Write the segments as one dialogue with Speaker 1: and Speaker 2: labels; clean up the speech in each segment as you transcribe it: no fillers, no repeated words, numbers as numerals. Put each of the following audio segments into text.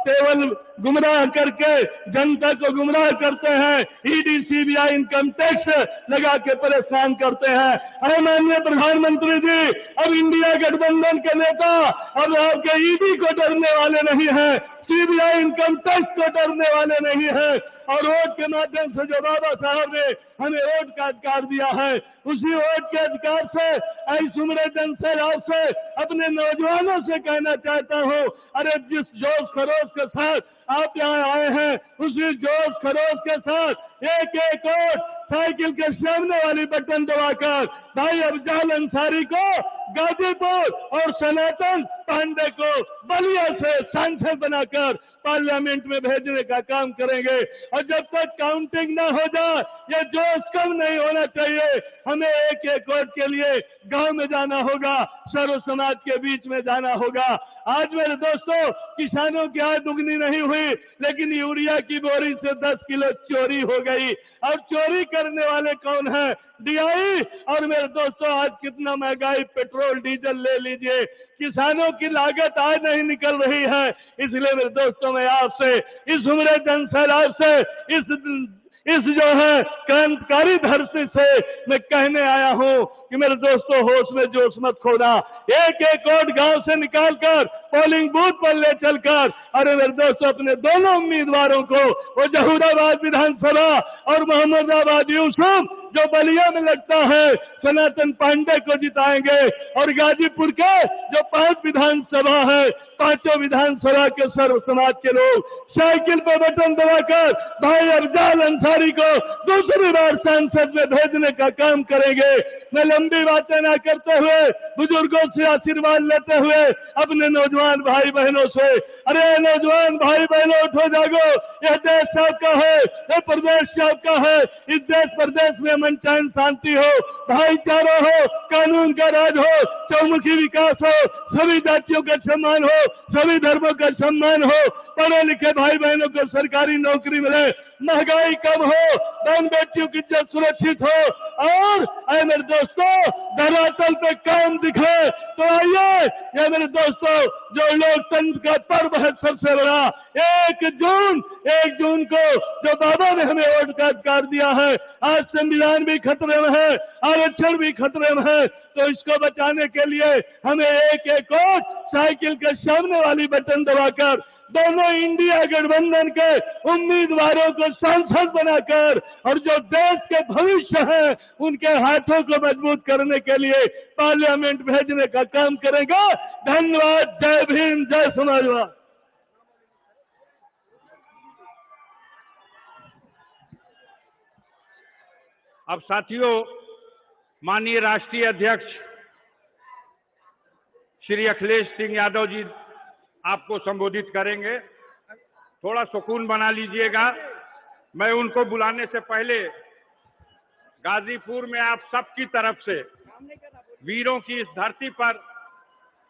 Speaker 1: केवल गुमराह करके जनता को गुमराह करते हैं। ईडी सीबीआई इनकम टैक्स लगा के परेशान करते हैं। अरे माननीय प्रधानमंत्री जी, अब इंडिया गठबंधन के नेता अब आपके ईडी को डरने वाले नहीं है, सीबीआई इनकम टैक्स को डरने वाले नहीं है। और वोट के माध्यम से जो बाबा साहब ने हमें वोट का अधिकार दिया है, उसी वोट के अधिकार से ऐसी उम्र जनसैलाब से अपने नौजवानों से कहना चाहता हूँ, अरे जिस जोश खरोश के साथ आप यहाँ आए हैं, उसी जोश खरोश के साथ एक एक वोट साइकिल के सामने वाली बटन दबाकर भाई अफजाल अंसारी को गाजीपुर और सनातन पांडे को बलिया से सांसद बनाकर पार्लियामेंट में भेजने का काम करेंगे। और जब तक काउंटिंग ना हो जाए, ये जोश कम नहीं होना चाहिए। हमें एक एक वोट के लिए गांव में जाना होगा, सर्व समाज के बीच में जाना होगा। आज मेरे दोस्तों, किसानों की आय दुगनी नहीं हुई, लेकिन यूरिया की बोरी से 10 किलो चोरी हो गई। और चोरी करने वाले कौन है? डीआई। और मेरे दोस्तों, आज कितना महंगाई पेट्रोल डीजल ले लीजिए, किसानों की लागत आज नहीं निकल रही है। इसलिए मेरे दोस्तों, मैं आपसे इस उम्र जनसैलाब से इस जो है क्रांतिकारी धरती से मैं कहने आया हूं कि मेरे दोस्तों, होश में जोश मत खोना। एक एक वोट गांव से निकालकर पोलिंग बूथ पर ले चलकर, अरे मेरे दोस्तों, अपने दोनों उम्मीदवारों को, वो जहूराबाद विधानसभा और मोहम्मदाबाद यूसुफ जो बलिया में लगता है, सनातन पांडे को जिताएंगे। और गाजीपुर के जो 5 विधानसभा है, 5 विधानसभा के सर्व समाज के लोग साइकिल पर बटन दबाकर भाई अफजाल अंसारी को दूसरी बार संसद में भेजने का काम करेंगे। मैं लंबी बातें ना करते हुए, बुजुर्गों से आशीर्वाद लेते हुए, अपने नौजवान भाई बहनों से, अरे नौजवान भाई बहनों, उठो जागो, यह देश सबका है, यह प्रदेश सबका है। इस देश प्रदेश में अमन चैन शांति हो, भाईचारा हो, कानून का राज हो, चौमुखी विकास हो, सभी जातियों का सम्मान हो, सभी धर्मों का सम्मान हो, पढ़े लिखे भाई बहनों को सरकारी नौकरी मिले, महंगाई कम हो, बहन बेटियों की इज्जत सुरक्षित हो। और ऐ मेरे दोस्तों, धरातल पे काम दिखे तो आइए। ये मेरे दोस्तों, जो लोकतंत्र का पर्व है सबसे बड़ा, 1 जून को जो बाबा ने हमें वोट का अधिकार दिया है, आज संविधान भी खतरे में है, आरक्षण भी खतरे में है। तो इसको बचाने के लिए हमें एक एक वोट साइकिल के सामने वाली बटन दबाकर दोनों इंडिया गठबंधन के उम्मीदवारों को सांसद बनाकर, और जो देश के भविष्य हैं उनके हाथों को मजबूत करने के लिए पार्लियामेंट भेजने का काम करेंगे। धन्यवाद। जय भीम, जय समाजवाद।
Speaker 2: अब साथियों, माननीय राष्ट्रीय अध्यक्ष श्री अखिलेश सिंह यादव जी आपको संबोधित करेंगे। थोड़ा सुकून बना लीजिएगा। मैं उनको बुलाने से पहले गाजीपुर में आप सबकी तरफ से वीरों की इस धरती पर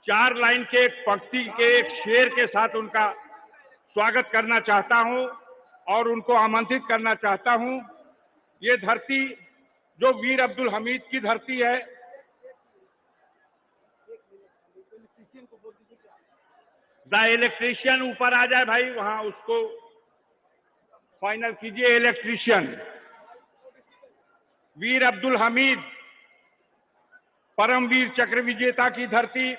Speaker 2: 4 लाइन के एक पंक्ति के एक शेर के साथ उनका स्वागत करना चाहता हूं और उनको आमंत्रित करना चाहता हूं। ये धरती जो वीर अब्दुल हमीद की धरती है, द इलेक्ट्रीशियन ऊपर आ जाए भाई, वहां उसको फाइनल कीजिए। इलेक्ट्रीशियन वीर अब्दुल हमीद, परमवीर चक्र विजेता की धरती,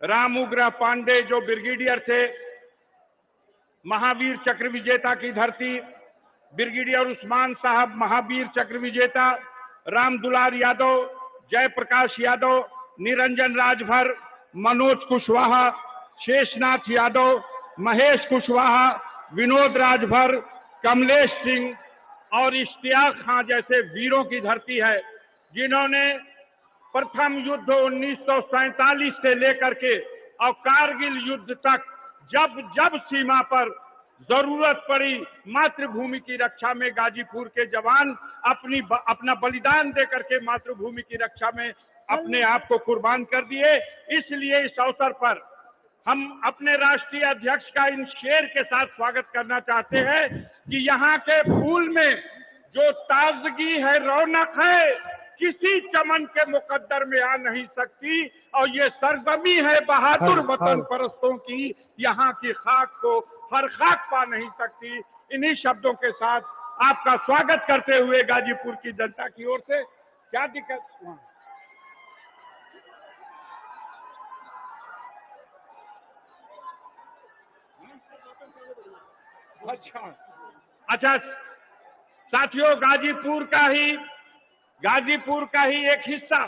Speaker 2: राम उग्र पांडे जो ब्रिगेडियर थे, महावीर चक्र विजेता की धरती, ब्रिगेडियर उस्मान साहब महावीर चक्र विजेता, राम दुलार यादव, जयप्रकाश यादव, निरंजन राजभर, मनोज कुशवाहा, शेषनाथ यादव, महेश कुशवाहा, विनोद राजभर, कमलेश सिंह और इश्तियाक खां जैसे वीरों की धरती है, जिन्होंने प्रथम युद्ध 1947 से लेकर के और कारगिल युद्ध तक जब जब सीमा पर जरूरत पड़ी मातृभूमि की रक्षा में गाजीपुर के जवान अपना बलिदान देकर के मातृभूमि की रक्षा में अपने आप को कुर्बान कर दिए। इसलिए इस अवसर पर हम अपने राष्ट्रीय अध्यक्ष का इन शेर के साथ स्वागत करना चाहते हैं कि यहाँ के फूल में जो ताजगी है, रौनक है, किसी चमन के मुकद्दर में आ नहीं सकती। और ये सरजमी है बहादुर वतन परस्तों की, यहाँ की खाक को हर खाक पा नहीं सकती। इन्हीं शब्दों के साथ आपका स्वागत करते हुए गाजीपुर की जनता की ओर से, क्या दिक्कत? अच्छा साथियों, गाजीपुर का ही एक हिस्सा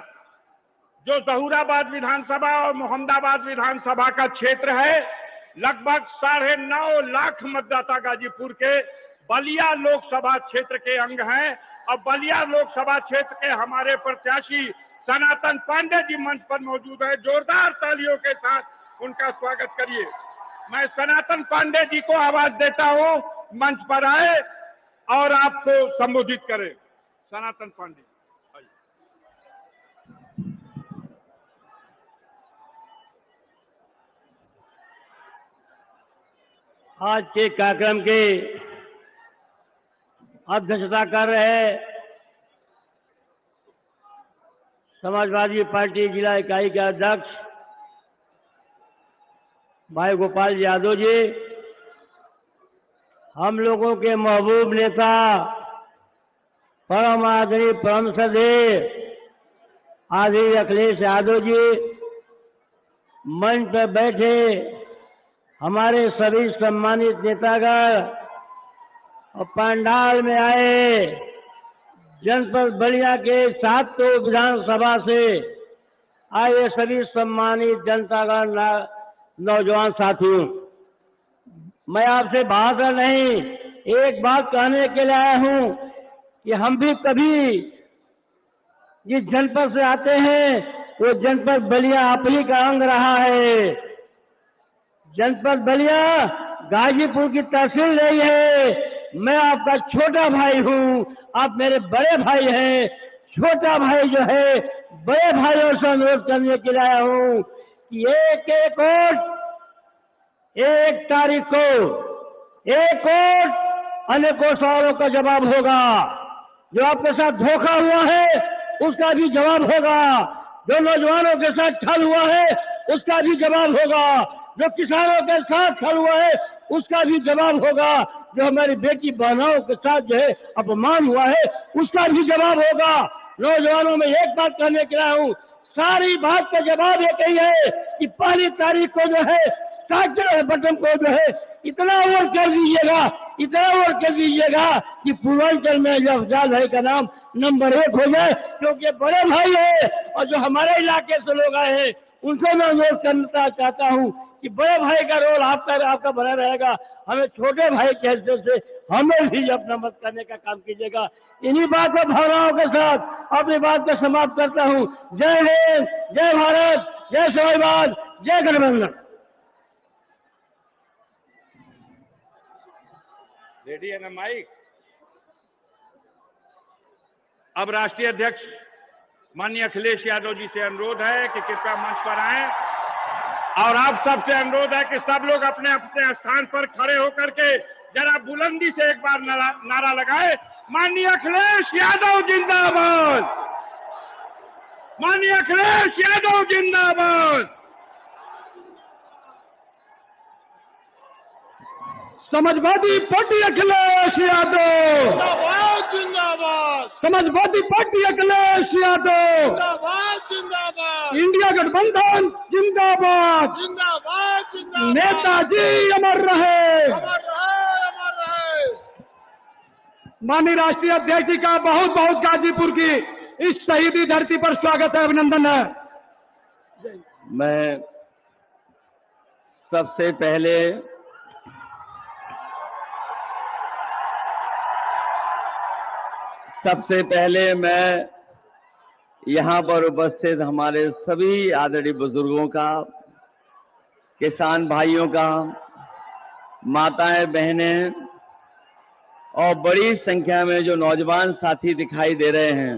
Speaker 2: जो जहूराबाद विधानसभा और मोहम्मदाबाद विधानसभा का क्षेत्र है, लगभग 9.5 लाख मतदाता गाजीपुर के बलिया लोकसभा क्षेत्र के अंग हैं। और बलिया लोकसभा क्षेत्र के हमारे प्रत्याशी सनातन पांडे जी मंच पर मौजूद है। जोरदार तालियों के साथ उनका स्वागत करिए। मैं सनातन पांडे जी को आवाज देता हूं, मंच पर आए और आपको संबोधित करें। सनातन पांडे।
Speaker 3: आज के कार्यक्रम के अध्यक्षता कर रहे समाजवादी पार्टी जिला इकाई के अध्यक्ष भाई गोपाल यादव जी, हम लोगों के महबूब नेता परम आदरणीय परम श्रद्धेय आदरणीय अखिलेश यादव जी, मंच पर बैठे हमारे सभी सम्मानित नेतागण और पंडाल में आए जनपद बलिया के 7 विधानसभा से आए सभी सम्मानित जनतागण, नौजवान साथियों, मैं आपसे भाषण नहीं, एक बात कहने के लिए आया हूं कि हम भी कभी जिस जनपद से आते हैं वो जनपद बलिया आप ही का अंग रहा है। जनपद बलिया गाजीपुर की तहसील नहीं है। मैं आपका छोटा भाई हूं, आप मेरे बड़े भाई हैं। छोटा भाई जो है बड़े भाइयों से अनुरोध करने के लिए आया हूं कि एक वोट, 1 तारीख को 1 वोट अनेकों सवालों का जवाब होगा। जो आपके साथ धोखा हुआ है उसका भी जवाब होगा। जो नौजवानों के साथ छल हुआ है उसका भी जवाब होगा। जो किसानों के साथ छल हुआ है उसका भी जवाब होगा। जो हमारी बेटी बहनों के साथ जो है अपमान हुआ है उसका भी जवाब होगा। नौजवानों में एक बात कहने के लिए हूँ, सारी बात का जवाब एक ही है कि 1 तारीख को जो है साक्षर बटन को जो है इतना वोट कर दीजिएगा, इतना वोट कर दीजिएगा कि पूर्वांचल में जो अफजाल भाई का नाम नंबर 1 हो जाए, क्योंकि बड़े भाई है। और जो हमारे इलाके से लोग आए हैं उनसे मैं अनुरोध करना चाहता हूँ कि बड़े भाई का रोल आपका बना रहेगा। हमें छोटे भाई के हैसियत से हमें भी अपना मत करने का काम कीजिएगा। इन्हीं बात और भावनाओं के साथ अपनी बात को समाप्त करता हूँ। जय हिंद, जय भारत, जय स्वाभिमान, जय गठबंधन।
Speaker 2: रेडी है ना माइक? अब राष्ट्रीय अध्यक्ष माननीय अखिलेश यादव जी से अनुरोध है कि कृपया मंच पर आएं और आप सबसे अनुरोध है कि सब लोग अपने अपने स्थान पर खड़े होकर के जरा बुलंदी से एक बार नारा लगाए, माननीय अखिलेश यादव जिंदाबाद, माननीय अखिलेश यादव जिंदाबाद।
Speaker 1: समाजवादी पार्टी अखिलेश यादव
Speaker 2: जिंदाबाद, जिंदाबाद।
Speaker 1: समाजवादी पार्टी अखिलेश यादव
Speaker 2: जिंदाबाद, जिंदाबाद।
Speaker 1: इंडिया गठबंधन जिंदाबाद,
Speaker 2: जिंदाबाद, जिंदाबाद।
Speaker 1: नेताजी अमर रहे,
Speaker 2: अमर रहे, अमर रहे।
Speaker 1: माननीय राष्ट्रीय अध्यक्ष जी का बहुत बहुत गाजीपुर की इस शहीदी धरती पर स्वागत है, अभिनंदन है।
Speaker 3: मैं सबसे पहले मैं यहाँ पर उपस्थित हमारे सभी आदरणीय बुजुर्गों का, किसान भाइयों का, माताएं बहनें और बड़ी संख्या में जो नौजवान साथी दिखाई दे रहे हैं,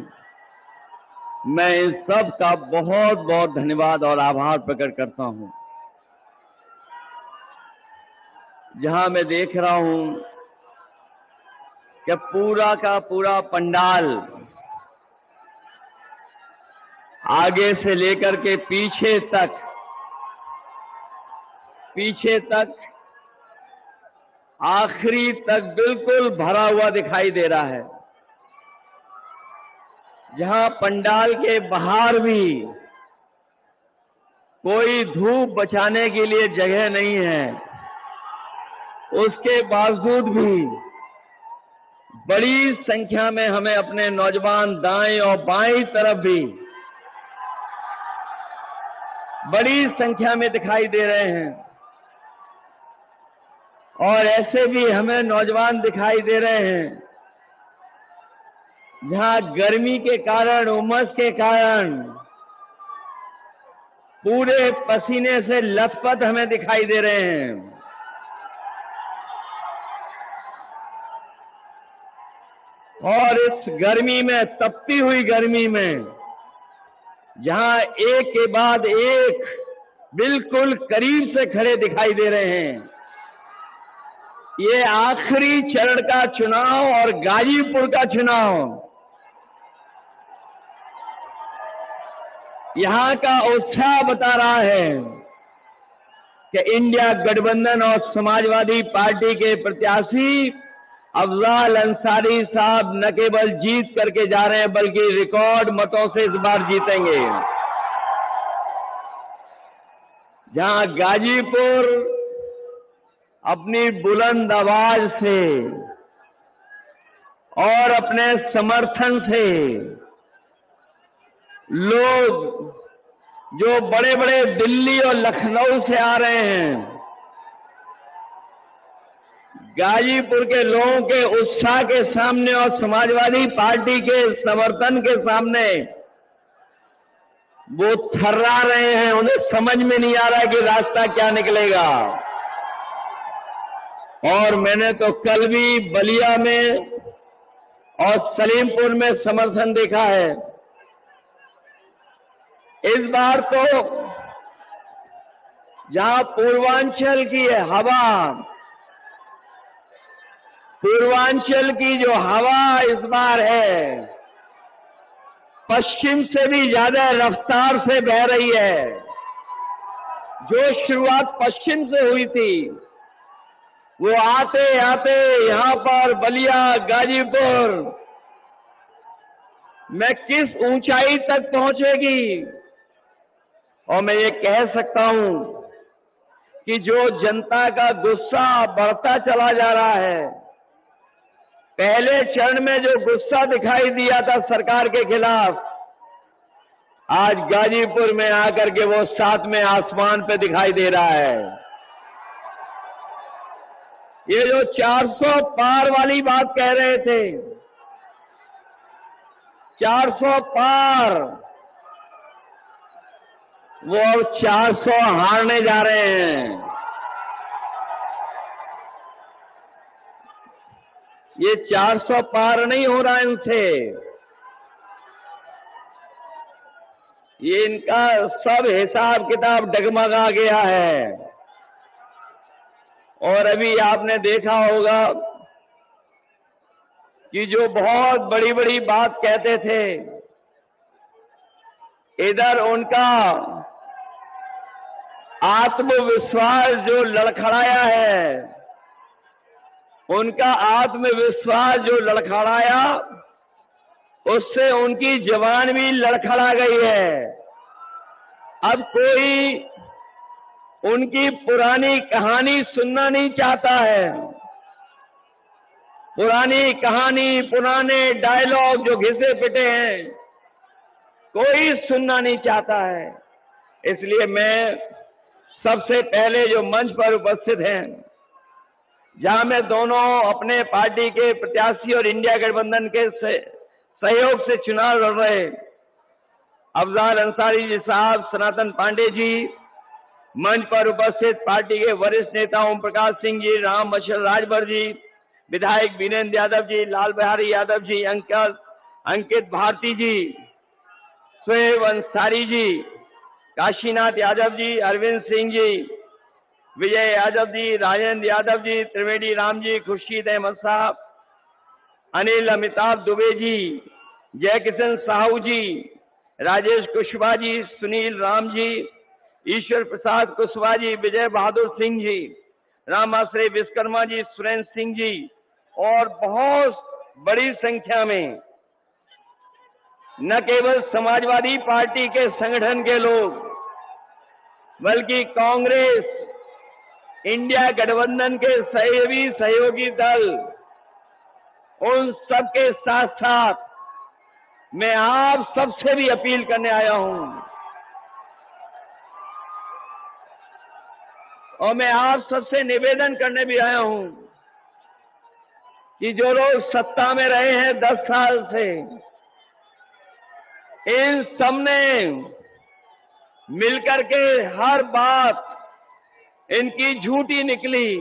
Speaker 3: मैं इन सब का बहुत बहुत धन्यवाद और आभार प्रकट करता हूं। जहां मैं देख रहा हूं कि पूरा का पूरा पंडाल आगे से लेकर के पीछे तक आखिरी तक बिल्कुल भरा हुआ दिखाई दे रहा है। जहां पंडाल के बाहर भी कोई धूप बचाने के लिए जगह नहीं है, उसके बावजूद भी बड़ी संख्या में हमें अपने नौजवान दाएं और बाएं तरफ भी बड़ी संख्या में दिखाई दे रहे हैं। और ऐसे भी हमें नौजवान दिखाई दे रहे हैं जहां गर्मी के कारण, उमस के कारण पूरे पसीने से लथपथ हमें दिखाई दे रहे हैं। और इस गर्मी में, तपती हुई गर्मी में, जहां एक के बाद एक बिल्कुल करीब से खड़े दिखाई दे रहे हैं, ये आखिरी चरण का चुनाव और गाजीपुर का चुनाव यहां का उत्साह बता रहा है कि इंडिया गठबंधन और समाजवादी पार्टी के प्रत्याशी अफजाल अंसारी साहब न केवल जीत करके जा रहे हैं बल्कि रिकॉर्ड मतों से इस बार जीतेंगे। जहां गाजीपुर अपनी बुलंद आवाज से और अपने समर्थन से लोग जो बड़े बड़े दिल्ली और लखनऊ से आ रहे हैं, गाजीपुर के लोगों के उत्साह के सामने और समाजवादी पार्टी के समर्थन के सामने वो थर्रा रहे हैं। उन्हें समझ में नहीं आ रहा कि रास्ता क्या निकलेगा। और मैंने तो कल भी बलिया में और सलीमपुर में समर्थन देखा है। इस बार तो जहां पूर्वांचल की हवा, पूर्वांचल की जो हवा इस बार है, पश्चिम से भी ज्यादा रफ्तार से बह रही है। जो शुरुआत पश्चिम से हुई थी, वो आते आते यहां पर बलिया, गाजीपुर में किस ऊंचाई तक पहुंचेगी। और मैं ये कह सकता हूं कि जो जनता का गुस्सा बढ़ता चला जा रहा है, पहले चरण में जो गुस्सा दिखाई दिया था सरकार के खिलाफ, आज गाजीपुर में आकर के वो सातवें आसमान पे दिखाई दे रहा है। ये जो 400 पार वाली बात कह रहे थे, 400 पार, वो अब 400 हारने जा रहे हैं। ये 400 पार नहीं हो रहा है इनसे। ये इनका सब हिसाब किताब डगमगा गया है। और अभी आपने देखा होगा कि जो बहुत बड़ी बड़ी बात कहते थे, इधर उनका आत्मविश्वास जो लड़खड़ाया है, उनका आत्मविश्वास जो लड़खड़ाया, उससे उनकी जबान भी लड़खड़ा गई है। अब कोई उनकी पुरानी कहानी सुनना नहीं चाहता है। पुरानी कहानी, पुराने डायलॉग जो घिसे पिटे हैं, कोई सुनना नहीं चाहता है। इसलिए मैं सबसे पहले जो मंच पर उपस्थित हैं, जहां मैं दोनों अपने पार्टी के प्रत्याशी और इंडिया गठबंधन के सहयोग से चुनाव लड़ रहे अफजाल अंसारी जी साहब, सनातन पांडे जी, मंच पर उपस्थित पार्टी के वरिष्ठ नेता ओम प्रकाश सिंह जी, राम मशल राजभर जी, विधायक वीरेंद्र यादव जी, लाल बिहारी यादव जी, अंकित भारती जी, शोएब अंसारी जी, काशीनाथ यादव जी, अरविंद सिंह जी, विजय यादव जी, राजेंद्र यादव जी, त्रिवेदी राम जी, खुर्शीद अहमद साहब, अनिल अमिताभ दुबे जी, जय किशन साहू जी, राजेश कुशवाहा जी, सुनील राम जी, ईश्वर प्रसाद कुशवाहा जी, विजय बहादुर सिंह जी, रामाश्रय विश्वकर्मा जी, सुरेंद्र सिंह जी और बहुत बड़ी संख्या में न केवल समाजवादी पार्टी के संगठन के लोग बल्कि कांग्रेस, इंडिया गठबंधन के सहयोगी दल, उन सबके साथ साथ मैं आप सबसे भी अपील करने आया हूं और मैं आप सबसे निवेदन करने भी आया हूं कि जो लोग सत्ता में रहे हैं 10 साल से, इन सबने मिलकर के हर बात इनकी झूठी निकली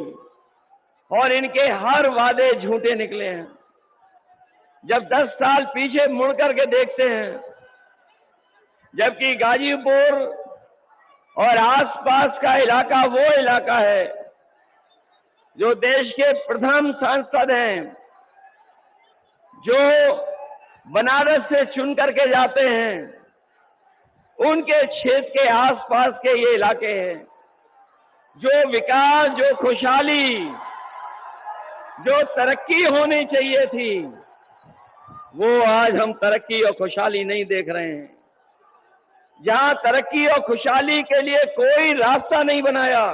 Speaker 3: और इनके हर वादे झूठे निकले हैं। जब 10 साल पीछे मुड़ करके देखते हैं, जबकि गाजीपुर और आसपास का इलाका वो इलाका है जो देश के प्रथम सांसद हैं, जो बनारस से चुन करके जाते हैं, उनके क्षेत्र के आसपास के ये इलाके हैं। जो विकास, जो खुशहाली, जो तरक्की होनी चाहिए थी, वो आज हम तरक्की और खुशहाली नहीं देख रहे हैं। जहां तरक्की और खुशहाली के लिए कोई रास्ता नहीं बनाया,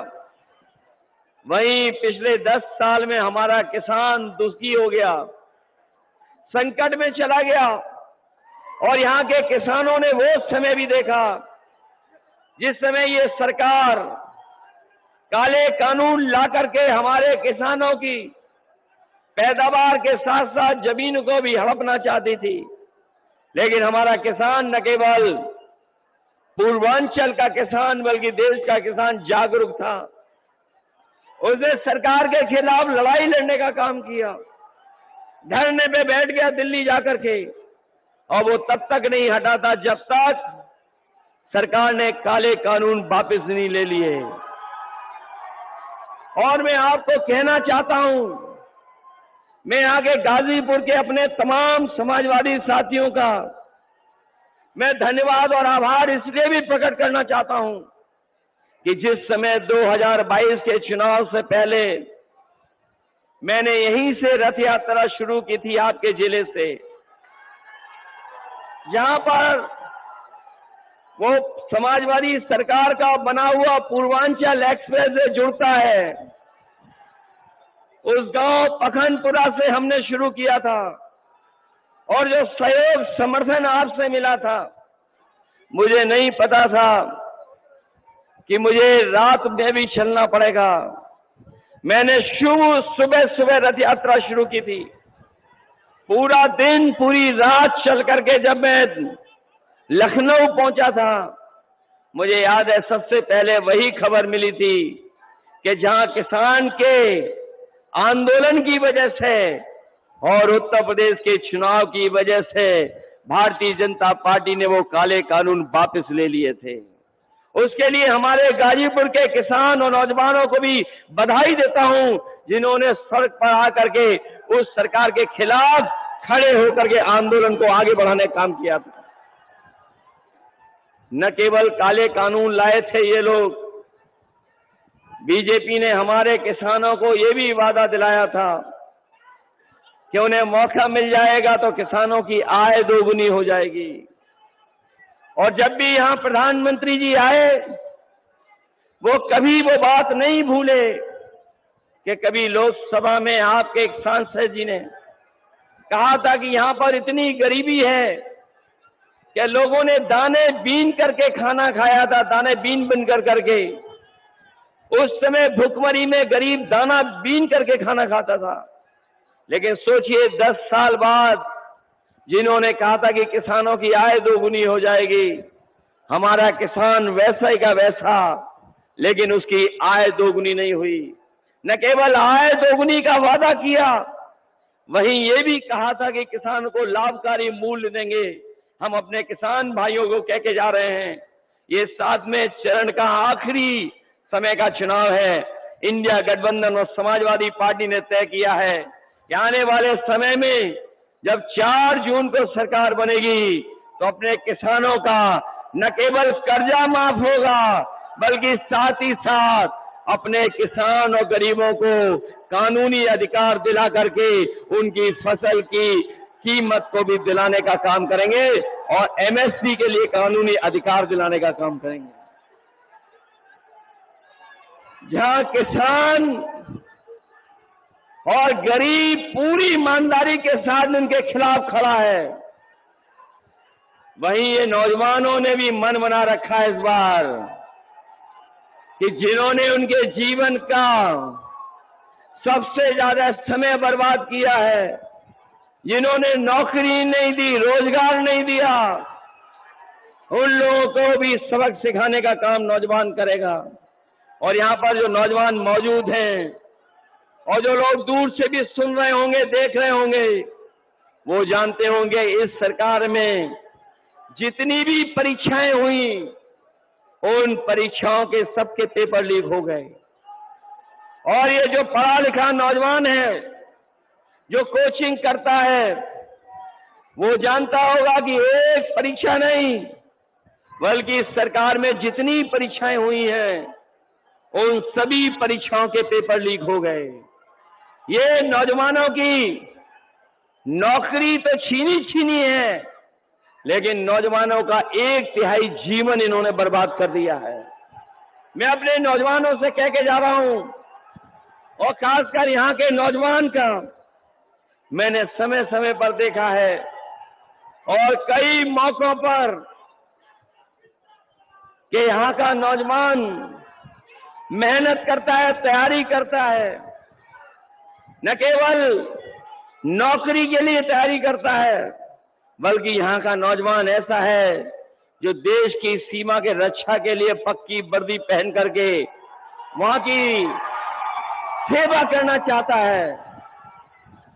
Speaker 3: वहीं पिछले 10 साल में हमारा किसान दुखी हो गया, संकट में चला गया। और यहां के किसानों ने वो समय भी देखा जिस समय ये सरकार काले कानून ला करके हमारे किसानों की पैदावार के साथ साथ जमीन को भी हड़पना चाहती थी। लेकिन हमारा किसान न केवल पूर्वांचल का किसान बल्कि देश का किसान जागरूक था। उसने सरकार के खिलाफ लड़ाई लड़ने का काम किया, धरने पे बैठ गया दिल्ली जाकर के, और वो तब तक नहीं हटा था जब तक सरकार ने काले कानून वापस नहीं ले लिए। और मैं आपको कहना चाहता हूं, मैं आगे गाजीपुर के अपने तमाम समाजवादी साथियों का मैं धन्यवाद और आभार इसलिए भी प्रकट करना चाहता हूं कि जिस समय 2022 के चुनाव से पहले मैंने यहीं से रथ यात्रा शुरू की थी, आपके जिले से, जहां पर वो समाजवादी सरकार का बना हुआ पूर्वांचल एक्सप्रेस वे जुड़ता है, उस गांव पखनपुरा से हमने शुरू किया था। और जो सहयोग समर्थन आपसे मिला था, मुझे नहीं पता था कि मुझे रात में भी चलना पड़ेगा। मैंने सुबह सुबह रथ यात्रा शुरू की थी, पूरा दिन पूरी रात चल करके जब मैं लखनऊ पहुंचा था, मुझे याद है सबसे पहले वही खबर मिली थी कि जहां किसान के आंदोलन की वजह से और उत्तर प्रदेश के चुनाव की वजह से भारतीय जनता पार्टी ने वो काले कानून वापस ले लिए थे। उसके लिए हमारे गाजीपुर के किसान और नौजवानों को भी बधाई देता हूं, जिन्होंने सड़क पर आकर के उस सरकार के खिलाफ खड़े होकर के आंदोलन को आगे बढ़ाने का काम किया था। न केवल काले कानून लाए थे ये लोग, बीजेपी ने हमारे किसानों को ये भी वादा दिलाया था कि उन्हें मौका मिल जाएगा तो किसानों की आय दोगुनी हो जाएगी। और जब भी यहां प्रधानमंत्री जी आए, वो कभी वो बात नहीं भूले कि कभी लोकसभा में आपके एक सांसद जी ने कहा था कि यहां पर इतनी गरीबी है कि लोगों ने दाने बीन करके खाना खाया था, दाने बीन बनकर करके। उस समय भुखमरी में गरीब दाना बीन करके खाना खाता था। लेकिन सोचिए 10 साल बाद जिन्होंने कहा था कि किसानों की आय दोगुनी हो जाएगी, हमारा किसान वैसा ही का वैसा, लेकिन उसकी आय दोगुनी नहीं हुई। न केवल आय दोगुनी का वादा किया, वहीं ये भी कहा था कि किसान को लाभकारी मूल्य देंगे। हम अपने किसान भाइयों को कह के जा रहे हैं, ये 7वें चरण का आखिरी समय का चुनाव है। इंडिया गठबंधन और समाजवादी पार्टी ने तय किया है कि आने वाले समय में जब 4 जून को सरकार बनेगी, तो अपने किसानों का न केवल कर्जा माफ होगा, बल्कि साथ ही साथ अपने किसान और गरीबों को कानूनी अधिकार दिला करके उनकी फसल की कीमत को भी दिलाने का काम करेंगे और एमएसपी के लिए कानूनी अधिकार दिलाने का काम करेंगे। जहां किसान और गरीब पूरी ईमानदारी के साथ उनके खिलाफ खड़ा है, वहीं ये नौजवानों ने भी मन बना रखा है इस बार कि जिन्होंने उनके जीवन का सबसे ज्यादा समय बर्बाद किया है, जिन्होंने नौकरी नहीं दी, रोजगार नहीं दिया, उन लोगों को भी सबक सिखाने का काम नौजवान करेगा। और यहां पर जो नौजवान मौजूद हैं और जो लोग दूर से भी सुन रहे होंगे, देख रहे होंगे, वो जानते होंगे इस सरकार में जितनी भी परीक्षाएं हुई, उन परीक्षाओं के सबके पेपर लीक हो गए। और ये जो पढ़ा लिखा नौजवान है, जो कोचिंग करता है, वो जानता होगा कि एक परीक्षा नहीं, बल्कि इस सरकार में जितनी परीक्षाएं हुई हैं, उन सभी परीक्षाओं के पेपर लीक हो गए। ये नौजवानों की नौकरी तो छीनी है, लेकिन नौजवानों का 1/3 जीवन इन्होंने बर्बाद कर दिया है। मैं अपने नौजवानों से कह के जा रहा हूं, और खासकर यहां के नौजवान का मैंने समय समय पर देखा है और कई मौकों पर कि यहां का नौजवान मेहनत करता है, तैयारी करता है, न केवल नौकरी के लिए तैयारी करता है, बल्कि यहां का नौजवान ऐसा है जो देश की सीमा के रक्षा के लिए पक्की वर्दी पहन करके वहां की सेवा करना चाहता है।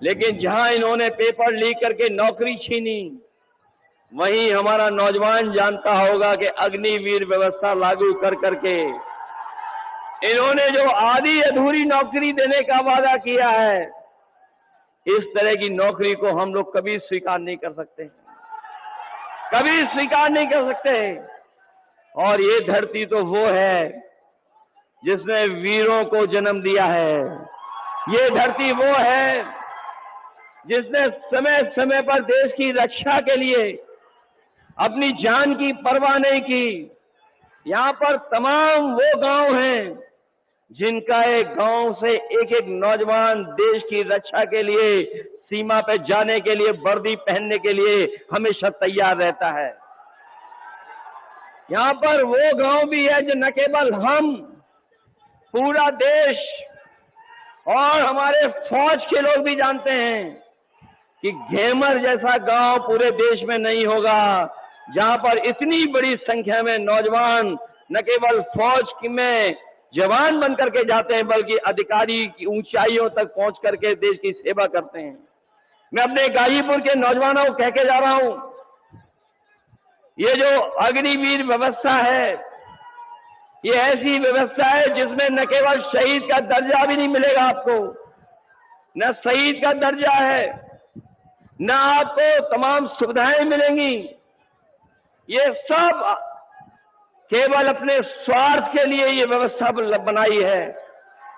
Speaker 3: लेकिन जहां इन्होंने पेपर लीक करके नौकरी छीनी, वहीं हमारा नौजवान जानता होगा कि अग्निवीर व्यवस्था लागू कर करके इन्होंने जो आधी अधूरी नौकरी देने का वादा किया है, इस तरह की नौकरी को हम लोग कभी स्वीकार नहीं कर सकते, कभी स्वीकार नहीं कर सकते। और ये धरती तो वो है जिसने वीरों को जन्म दिया है, ये धरती वो है जिसने समय समय पर देश की रक्षा के लिए अपनी जान की परवाह नहीं की। यहां पर तमाम वो गांव हैं जिनका एक गांव से एक एक नौजवान देश की रक्षा के लिए, सीमा पे जाने के लिए, वर्दी पहनने के लिए हमेशा तैयार रहता है। यहां पर वो गांव भी है जो न केवल हम, पूरा देश और हमारे फौज के लोग भी जानते हैं कि घेमर जैसा गांव पूरे देश में नहीं होगा जहां पर इतनी बड़ी संख्या में नौजवान न केवल फौज में जवान बन करके जाते हैं, बल्कि अधिकारी की ऊंचाइयों तक पहुंच करके देश की सेवा करते हैं। मैं अपने गाजीपुर के नौजवानों को कह के जा रहा हूं, ये जो अग्निवीर व्यवस्था है, ये ऐसी व्यवस्था है जिसमें न केवल शहीद का दर्जा भी नहीं मिलेगा आपको, न शहीद का दर्जा है, न आपको तमाम सुविधाएं मिलेंगी। ये सब केवल अपने स्वार्थ के लिए ये व्यवस्था बनाई है।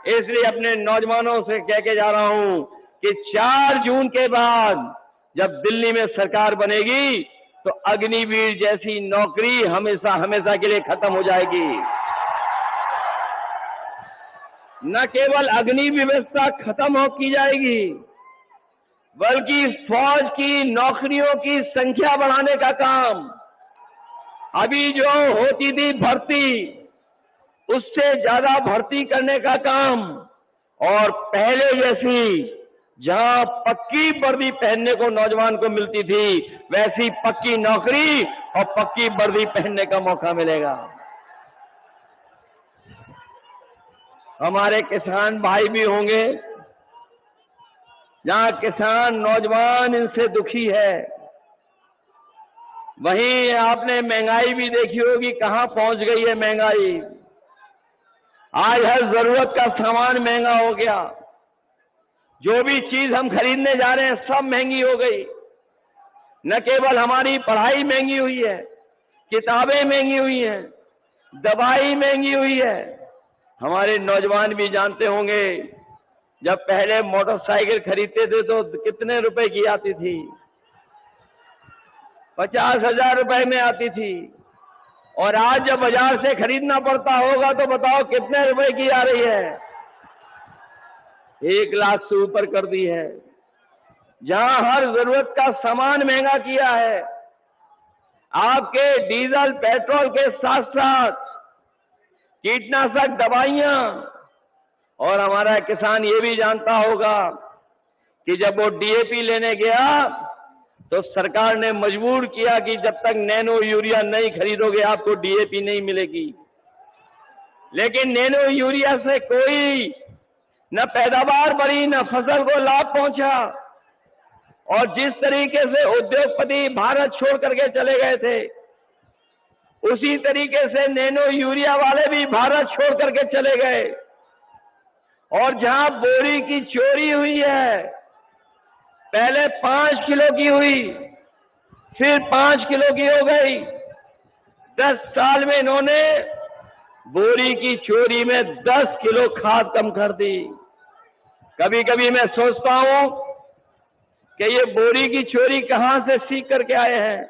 Speaker 3: इसलिए अपने नौजवानों से कह के जा रहा हूं कि 4 जून के बाद जब दिल्ली में सरकार बनेगी तो अग्निवीर जैसी नौकरी हमेशा हमेशा के लिए खत्म हो जाएगी। न केवल अग्नि व्यवस्था खत्म हो की जाएगी, बल्कि फौज की नौकरियों की संख्या बढ़ाने का काम, अभी जो होती थी भर्ती, उससे ज्यादा भर्ती करने का काम, और पहले जैसी जहां पक्की वर्दी पहनने को नौजवान को मिलती थी, वैसी पक्की नौकरी और पक्की वर्दी पहनने का मौका मिलेगा। हमारे किसान भाई भी होंगे, जहां किसान नौजवान इनसे दुखी है, वहीं आपने महंगाई भी देखी होगी, कहां पहुंच गई है महंगाई। आज हर जरूरत का सामान महंगा हो गया, जो भी चीज हम खरीदने जा रहे हैं सब महंगी हो गई। न केवल हमारी पढ़ाई महंगी हुई है, किताबें महंगी हुई हैं, दवाई महंगी हुई है। हमारे नौजवान भी जानते होंगे, जब पहले मोटरसाइकिल खरीदते थे तो कितने रुपए की आती थी? 50,000 रुपए में आती थी। और आज जब बाजार से खरीदना पड़ता होगा तो बताओ कितने रुपए की आ रही है? 1 लाख से ऊपर कर दी है। जहां हर जरूरत का सामान महंगा किया है, आपके डीजल पेट्रोल के साथ साथ कीटनाशक दवाइयां, और हमारा किसान ये भी जानता होगा कि जब वो डीएपी लेने गया तो सरकार ने मजबूर किया कि जब तक नैनो यूरिया नहीं खरीदोगे आपको डीएपी नहीं मिलेगी। लेकिन नैनो यूरिया से कोई न पैदावार बढ़ी, न फसल को लाभ पहुंचा। और जिस तरीके से उद्योगपति भारत छोड़ करके चले गए थे, उसी तरीके से नैनो यूरिया वाले भी भारत छोड़ करके चले गए। और जहां बोरी की चोरी हुई है, पहले 5 किलो की हुई, फिर 5 किलो की हो गई। 10 साल में इन्होंने बोरी की चोरी में 10 किलो खाद कम कर दी। कभी कभी मैं सोचता हूं कि ये बोरी की चोरी कहां से सीख करके आए हैं।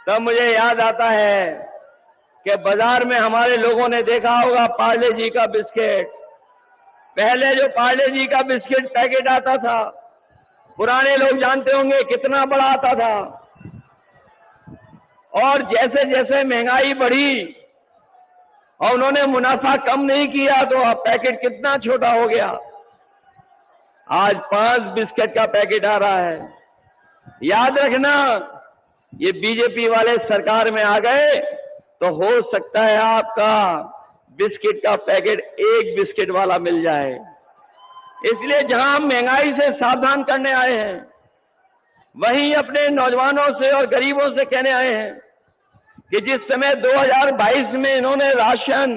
Speaker 3: तब मुझे याद आता है कि बाजार में हमारे लोगों ने देखा होगा पार्ले जी का बिस्किट। पहले जो पार्ले जी का बिस्किट पैकेट आता था, पुराने लोग जानते होंगे कितना बड़ा आता था। और जैसे जैसे महंगाई बढ़ी और उन्होंने मुनाफा कम नहीं किया तो अब पैकेट कितना छोटा हो गया। आज 5 बिस्किट का पैकेट आ रहा है। याद रखना, ये बीजेपी वाले सरकार में आ गए तो हो सकता है आपका बिस्किट का पैकेट 1 बिस्किट वाला मिल जाए। इसलिए जहां हम महंगाई से सावधान करने आए हैं, वहीं अपने नौजवानों से और गरीबों से कहने आए हैं कि जिस समय 2022 में इन्होंने राशन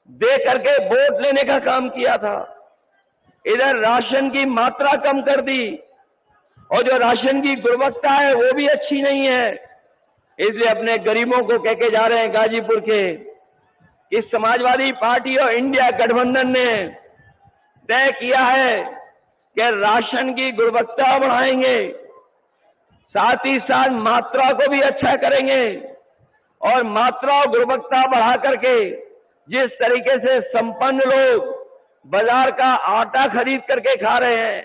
Speaker 3: दे करके वोट लेने का काम किया था, इधर राशन की मात्रा कम कर दी और जो राशन की गुणवत्ता है वो भी अच्छी नहीं है। इसलिए अपने गरीबों को कह के जा रहे हैं गाजीपुर के, कि समाजवादी पार्टी और इंडिया गठबंधन ने तय किया है कि राशन की गुणवत्ता बढ़ाएंगे, साथ ही साथ मात्रा को भी अच्छा करेंगे। और मात्रा और गुणवत्ता बढ़ा करके जिस तरीके से संपन्न लोग बाजार का आटा खरीद करके खा रहे हैं,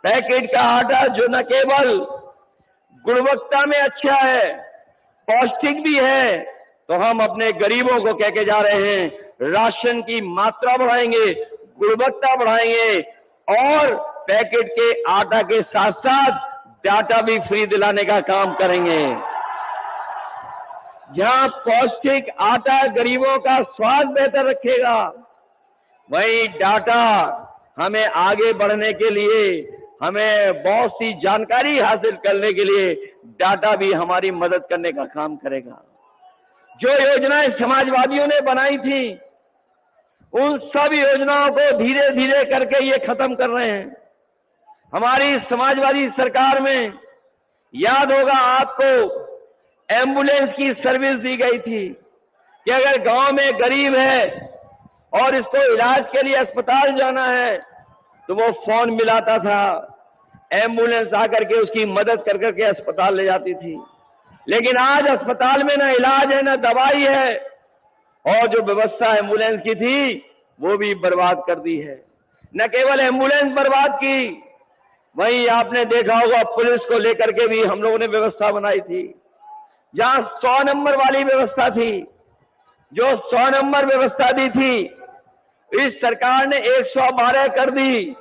Speaker 3: पैकेट का आटा जो न केवल गुणवत्ता में अच्छा है, पौष्टिक भी है, तो हम अपने गरीबों को कह के जा रहे हैं राशन की मात्रा बढ़ाएंगे, गुणवत्ता बढ़ाएंगे और पैकेट के आटा के साथ साथ डाटा भी फ्री दिलाने का काम करेंगे। जहां पौष्टिक आटा गरीबों का स्वाद बेहतर रखेगा, वहीं डाटा हमें आगे बढ़ने के लिए, हमें बहुत सी जानकारी हासिल करने के लिए डाटा भी हमारी मदद करने का काम करेगा। जो योजनाएं समाजवादियों ने बनाई थी, उन सब योजनाओं को धीरे धीरे करके ये खत्म कर रहे हैं। हमारी समाजवादी सरकार में याद होगा आपको, एम्बुलेंस की सर्विस दी गई थी कि अगर गांव में गरीब है और इसको इलाज के लिए अस्पताल जाना है तो वो फोन मिलाता था, एम्बुलेंस आकर के उसकी मदद कर करके अस्पताल ले जाती थी। लेकिन आज अस्पताल में ना इलाज है, ना दवाई है, और जो व्यवस्था एम्बुलेंस की थी वो भी बर्बाद कर दी है। न केवल एम्बुलेंस बर्बाद की, वहीं आपने देखा होगा पुलिस को लेकर के भी हम लोगों ने व्यवस्था बनाई थी। जहां 100 नंबर वाली व्यवस्था थी, जो 100 नंबर व्यवस्था दी थी, इस सरकार ने 112 कर दी।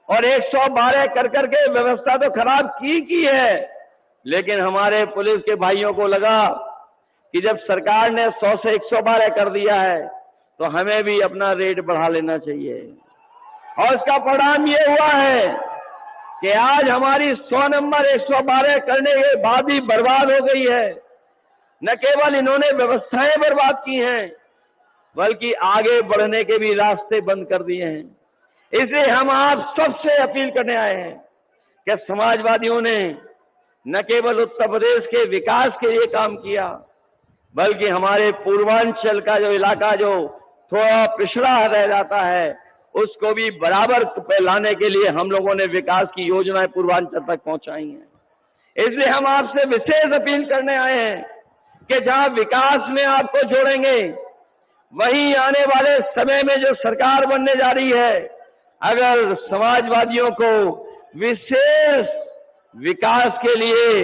Speaker 3: और 112 कर करके व्यवस्था तो खराब की है, लेकिन हमारे पुलिस के भाइयों को लगा कि जब सरकार ने 100 से 112 कर दिया है तो हमें भी अपना रेट बढ़ा लेना चाहिए। और इसका परिणाम ये हुआ है कि आज हमारी 100 नंबर 112 करने के बाद ही बर्बाद हो गई है। न केवल इन्होंने व्यवस्थाएं बर्बाद की हैं, बल्कि आगे बढ़ने के भी रास्ते बंद कर दिए हैं। इसलिए हम आप सबसे अपील करने आए हैं कि समाजवादियों ने न केवल उत्तर प्रदेश के विकास के लिए काम किया, बल्कि हमारे पूर्वांचल का जो इलाका जो थोड़ा पिछड़ा रह जाता है, उसको भी बराबर पे लाने के लिए हम लोगों ने विकास की योजनाएं पूर्वांचल तक पहुंचाई हैं। इसलिए हम आपसे विशेष अपील करने आए हैं कि जहां विकास में आपको जोड़ेंगे, वहीं आने वाले समय में जो सरकार बनने जा रही है, अगर समाजवादियों को विशेष विकास के लिए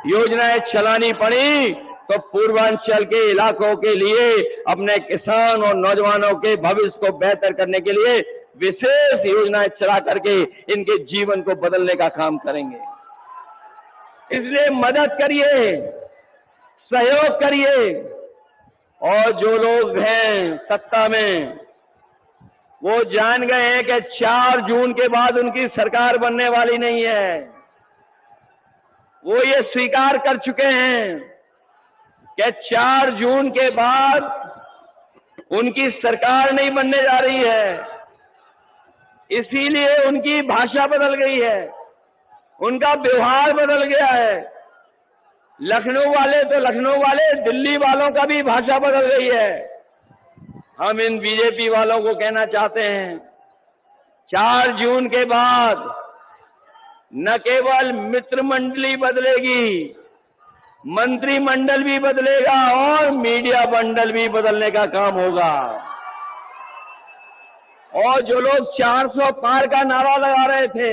Speaker 3: योजनाएं चलानी पड़ी, तो पूर्वांचल के इलाकों के लिए अपने किसान और नौजवानों के भविष्य को बेहतर करने के लिए विशेष योजनाएं चला करके इनके जीवन को बदलने का काम करेंगे। इसलिए मदद करिए, सहयोग करिए, और जो लोग हैं सत्ता में वो जान गए हैं कि 4 जून के बाद उनकी सरकार बनने वाली नहीं है। वो ये स्वीकार कर चुके हैं कि 4 जून के बाद उनकी सरकार नहीं बनने जा रही है। इसीलिए उनकी भाषा बदल गई है, उनका व्यवहार बदल गया है। लखनऊ वाले तो लखनऊ वाले, दिल्ली वालों का भी भाषा बदल गई है। हम इन बीजेपी वालों को कहना चाहते हैं, 4 जून के बाद न केवल मित्र मंडली बदलेगी, मंत्रिमंडल भी बदलेगा और मीडिया मंडल भी बदलने का काम होगा। और जो लोग 400 पार का नारा लगा रहे थे,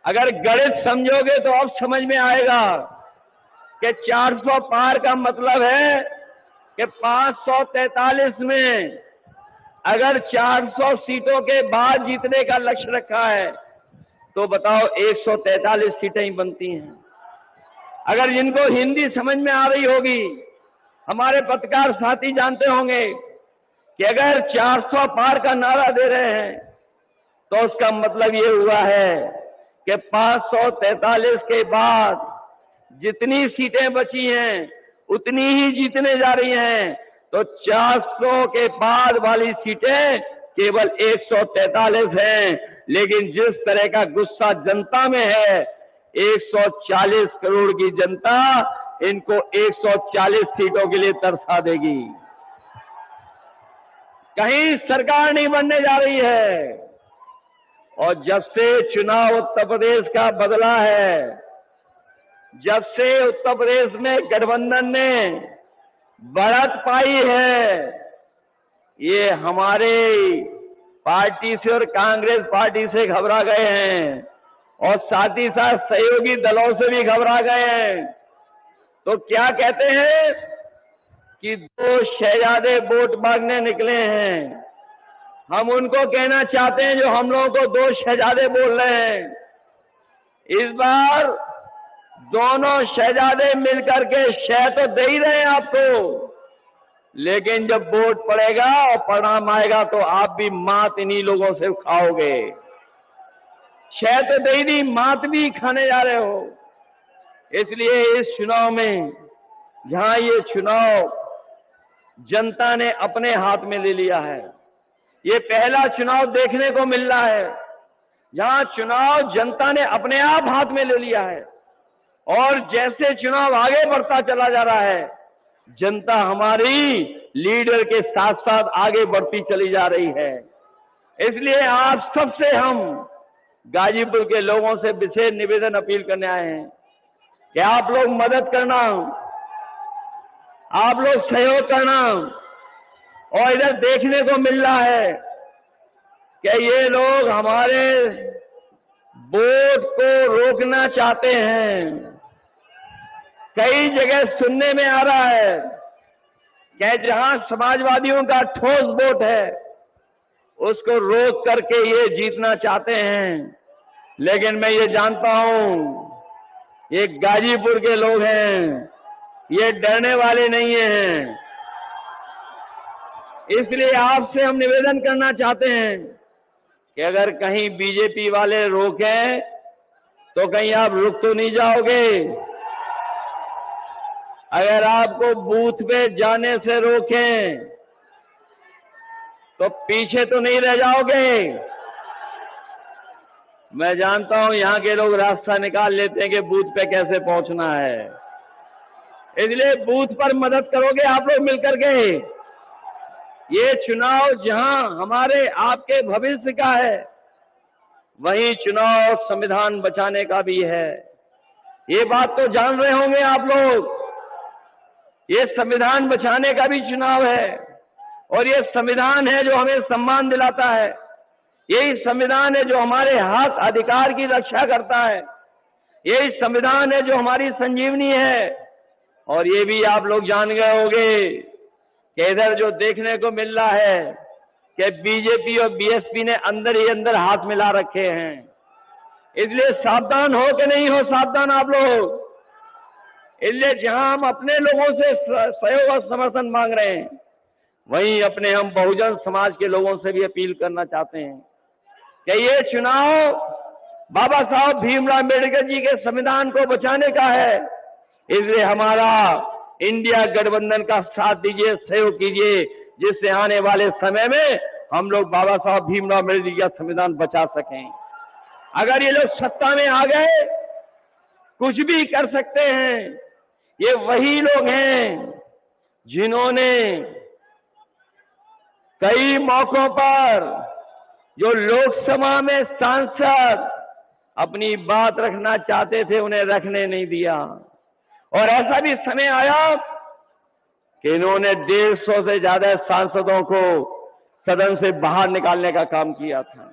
Speaker 3: अगर गणित समझोगे तो अब समझ में आएगा कि 400 पार का मतलब है कि 543 में अगर 400 सीटों के बाद जीतने का लक्ष्य रखा है, तो बताओ 143 सीटें ही बनती हैं। अगर जिनको हिंदी समझ में आ रही होगी, हमारे पत्रकार साथी जानते होंगे कि अगर 400 पार का नारा दे रहे हैं, तो उसका मतलब ये हुआ है कि 543 के बाद जितनी सीटें बची हैं उतनी ही जीतने जा रही हैं। तो 400 के बाद वाली सीटें केवल 143 हैं, लेकिन जिस तरह का गुस्सा जनता में है, 140 करोड़ की जनता इनको 140 सीटों के लिए तरसा देगी। कहीं सरकार नहीं बनने जा रही है। और जब से चुनाव उत्तर प्रदेश का बदला है, जब से उत्तर प्रदेश में गठबंधन ने बढ़त पाई है, ये हमारे पार्टी से और कांग्रेस पार्टी से घबरा गए हैं और साथ ही साथ सहयोगी दलों से भी घबरा गए हैं। तो क्या कहते हैं कि 2 शहजादे वोट मांगने निकले हैं। हम उनको कहना चाहते हैं जो हम लोगों को 2 शहजादे बोल रहे हैं, इस बार दोनों शहजादे मिलकर के शह तो दे ही रहे हैं आपको, लेकिन जब वोट पड़ेगा और परिणाम आएगा तो आप भी मात इन्हीं लोगों से खाओगे। शह तो दे ही दी, मात भी खाने जा रहे हो। इसलिए इस चुनाव में, जहां ये चुनाव जनता ने अपने हाथ में ले लिया है, ये पहला चुनाव देखने को मिल रहा है जहां चुनाव जनता ने अपने आप हाथ में ले लिया है। और जैसे चुनाव आगे बढ़ता चला जा रहा है, जनता हमारी लीडर के साथ साथ आगे बढ़ती चली जा रही है। इसलिए आप सबसे हम गाजीपुर के लोगों से विशेष निवेदन अपील करने आए हैं कि आप लोग मदद करना, आप लोग सहयोग करना। और इधर देखने को मिल रहा है कि ये लोग हमारे वोट को रोकना चाहते हैं। कई जगह सुनने में आ रहा है कि जहां समाजवादियों का ठोस वोट है, उसको रोक करके ये जीतना चाहते हैं। लेकिन मैं ये जानता हूं, ये गाजीपुर के लोग हैं, ये डरने वाले नहीं हैं। इसलिए आपसे हम निवेदन करना चाहते हैं कि अगर कहीं बीजेपी वाले रोकें तो कहीं आप रुक तो नहीं जाओगे। अगर आपको बूथ पे जाने से रोकें तो पीछे तो नहीं रह जाओगे। मैं जानता हूं यहाँ के लोग रास्ता निकाल लेते हैं कि बूथ पे कैसे पहुंचना है, इसलिए बूथ पर मदद करोगे आप लोग मिलकर के। ये चुनाव जहां हमारे आपके भविष्य का है, वहीं चुनाव संविधान बचाने का भी है। ये बात तो जान रहे होंगे आप लोग। ये संविधान बचाने का भी चुनाव है, और ये संविधान है जो हमें सम्मान दिलाता है। यही संविधान है जो हमारे हक अधिकार की रक्षा करता है। यही संविधान है जो हमारी संजीवनी है। और ये भी आप लोग जान गए होंगे कि इधर जो देखने को मिल रहा है कि बीजेपी और बीएसपी ने अंदर ही अंदर हाथ मिला रखे हैं। इसलिए सावधान हो कि नहीं हो सावधान आप लोग। इसलिए जहां हम अपने लोगों से सहयोग और समर्थन मांग रहे हैं, वहीं अपने हम बहुजन समाज के लोगों से भी अपील करना चाहते हैं कि ये चुनाव बाबा साहब भीमराव अम्बेडकर जी के संविधान को बचाने का है। इसलिए हमारा इंडिया गठबंधन का साथ दीजिए, सहयोग कीजिए, जिससे आने वाले समय में हम लोग बाबा साहब भीमराव अम्बेडकर जी का संविधान बचा सकें। अगर ये लोग सत्ता में आ गए, कुछ भी कर सकते हैं। ये वही लोग हैं जिन्होंने कई मौकों पर जो लोकसभा में सांसद अपनी बात रखना चाहते थे, उन्हें रखने नहीं दिया। और ऐसा भी समय आया कि इन्होंने 150 से ज्यादा सांसदों को सदन से बाहर निकालने का काम किया था।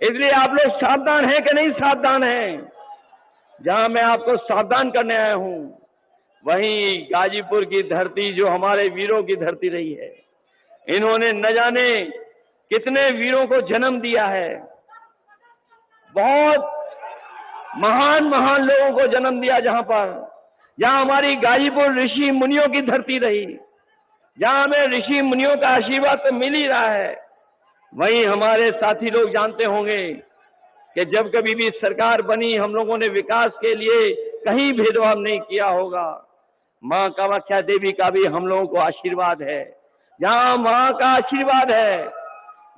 Speaker 3: इसलिए आप लोग सावधान हैं कि नहीं सावधान हैं। जहां मैं आपको सावधान करने आया हूं, वहीं गाजीपुर की धरती जो हमारे वीरों की धरती रही है, इन्होंने न जाने कितने वीरों को जन्म दिया है। बहुत महान महान लोगों को जन्म दिया। जहां हमारी गाजीपुर ऋषि मुनियों की धरती रही, जहां हमें ऋषि मुनियों का आशीर्वाद तो मिल ही रहा है, वहीं हमारे साथी लोग जानते होंगे कि जब कभी भी सरकार बनी, हम लोगों ने विकास के लिए कहीं भेदभाव नहीं किया होगा। मां कामाख्या देवी का भी हम लोगों को आशीर्वाद है। जहां मां का आशीर्वाद है,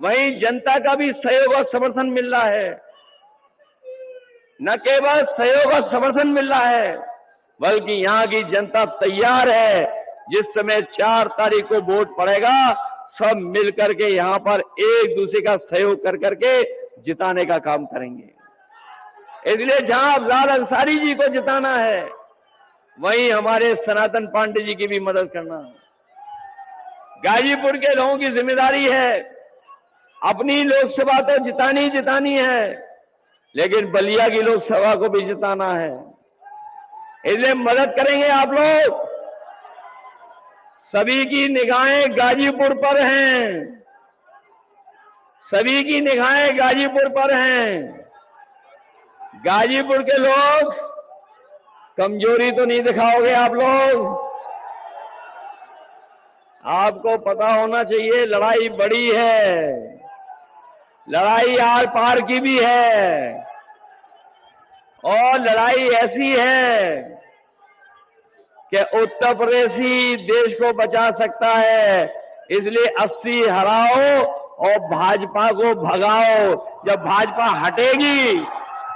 Speaker 3: वहीं जनता का भी सहयोग और समर्थन मिल रहा है। न केवल सहयोग और समर्थन मिल रहा है, बल्कि यहाँ की जनता तैयार है। जिस समय 4 तारीख को वोट पड़ेगा, सब मिलकर के यहाँ पर एक दूसरे का सहयोग कर करके जिताने का काम करेंगे। इसलिए जहां लाल अंसारी जी को जिताना है, वहीं हमारे सनातन पांडे जी की भी मदद करना। गाजीपुर के लोगों की जिम्मेदारी है, अपनी लोकसभा तो जितानी है, लेकिन बलिया की लोकसभा को भी जिताना है। इसलिए मदद करेंगे आप लोग। सभी की निगाहें गाजीपुर पर हैं। सभी की निगाहें गाजीपुर पर हैं। गाजीपुर के लोग कमजोरी तो नहीं दिखाओगे आप लोग। आपको पता होना चाहिए, लड़ाई बड़ी है, लड़ाई आर पार की भी है, और लड़ाई ऐसी है कि उत्तर प्रदेश ही देश को बचा सकता है। इसलिए 80 हराओ और भाजपा को भगाओ। जब भाजपा हटेगी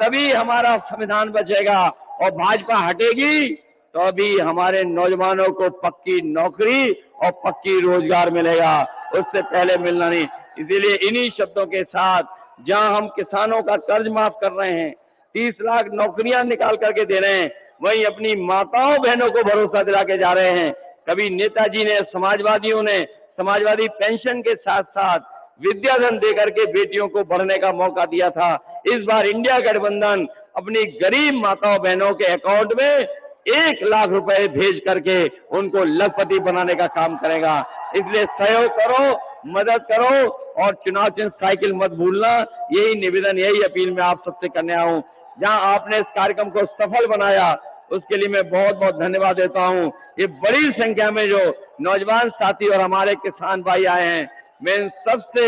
Speaker 3: तभी हमारा संविधान बचेगा, और भाजपा हटेगी तो अभी हमारे नौजवानों को पक्की नौकरी और पक्की रोजगार मिलेगा, उससे पहले मिलना नहीं। इसीलिए इन्हीं शब्दों के साथ, जहां हम किसानों का कर्ज माफ कर रहे हैं, 30 लाख नौकरियां निकाल करके दे रहे हैं, वहीं अपनी माताओं बहनों को भरोसा दिला के जा रहे हैं। कभी नेताजी ने, समाजवादियों ने समाजवादी पेंशन के साथ साथ विद्याधन देकर के बेटियों को बढ़ने का मौका दिया था। इस बार इंडिया गठबंधन अपनी गरीब माताओं बहनों के अकाउंट में 1 लाख रुपए भेज करके उनको लखपति बनाने का काम करेगा। इसलिए सहयोग करो, मदद करो, और चुनाव चिन्ह साइकिल मत भूलना। यही निवेदन, यही अपील मैं आप सबसे करने आया हूं। जहां आपने इस कार्यक्रम को सफल बनाया, उसके लिए मैं बहुत बहुत धन्यवाद देता हूं। ये बड़ी संख्या में जो नौजवान साथी और हमारे किसान भाई आए हैं, मैं इन सबसे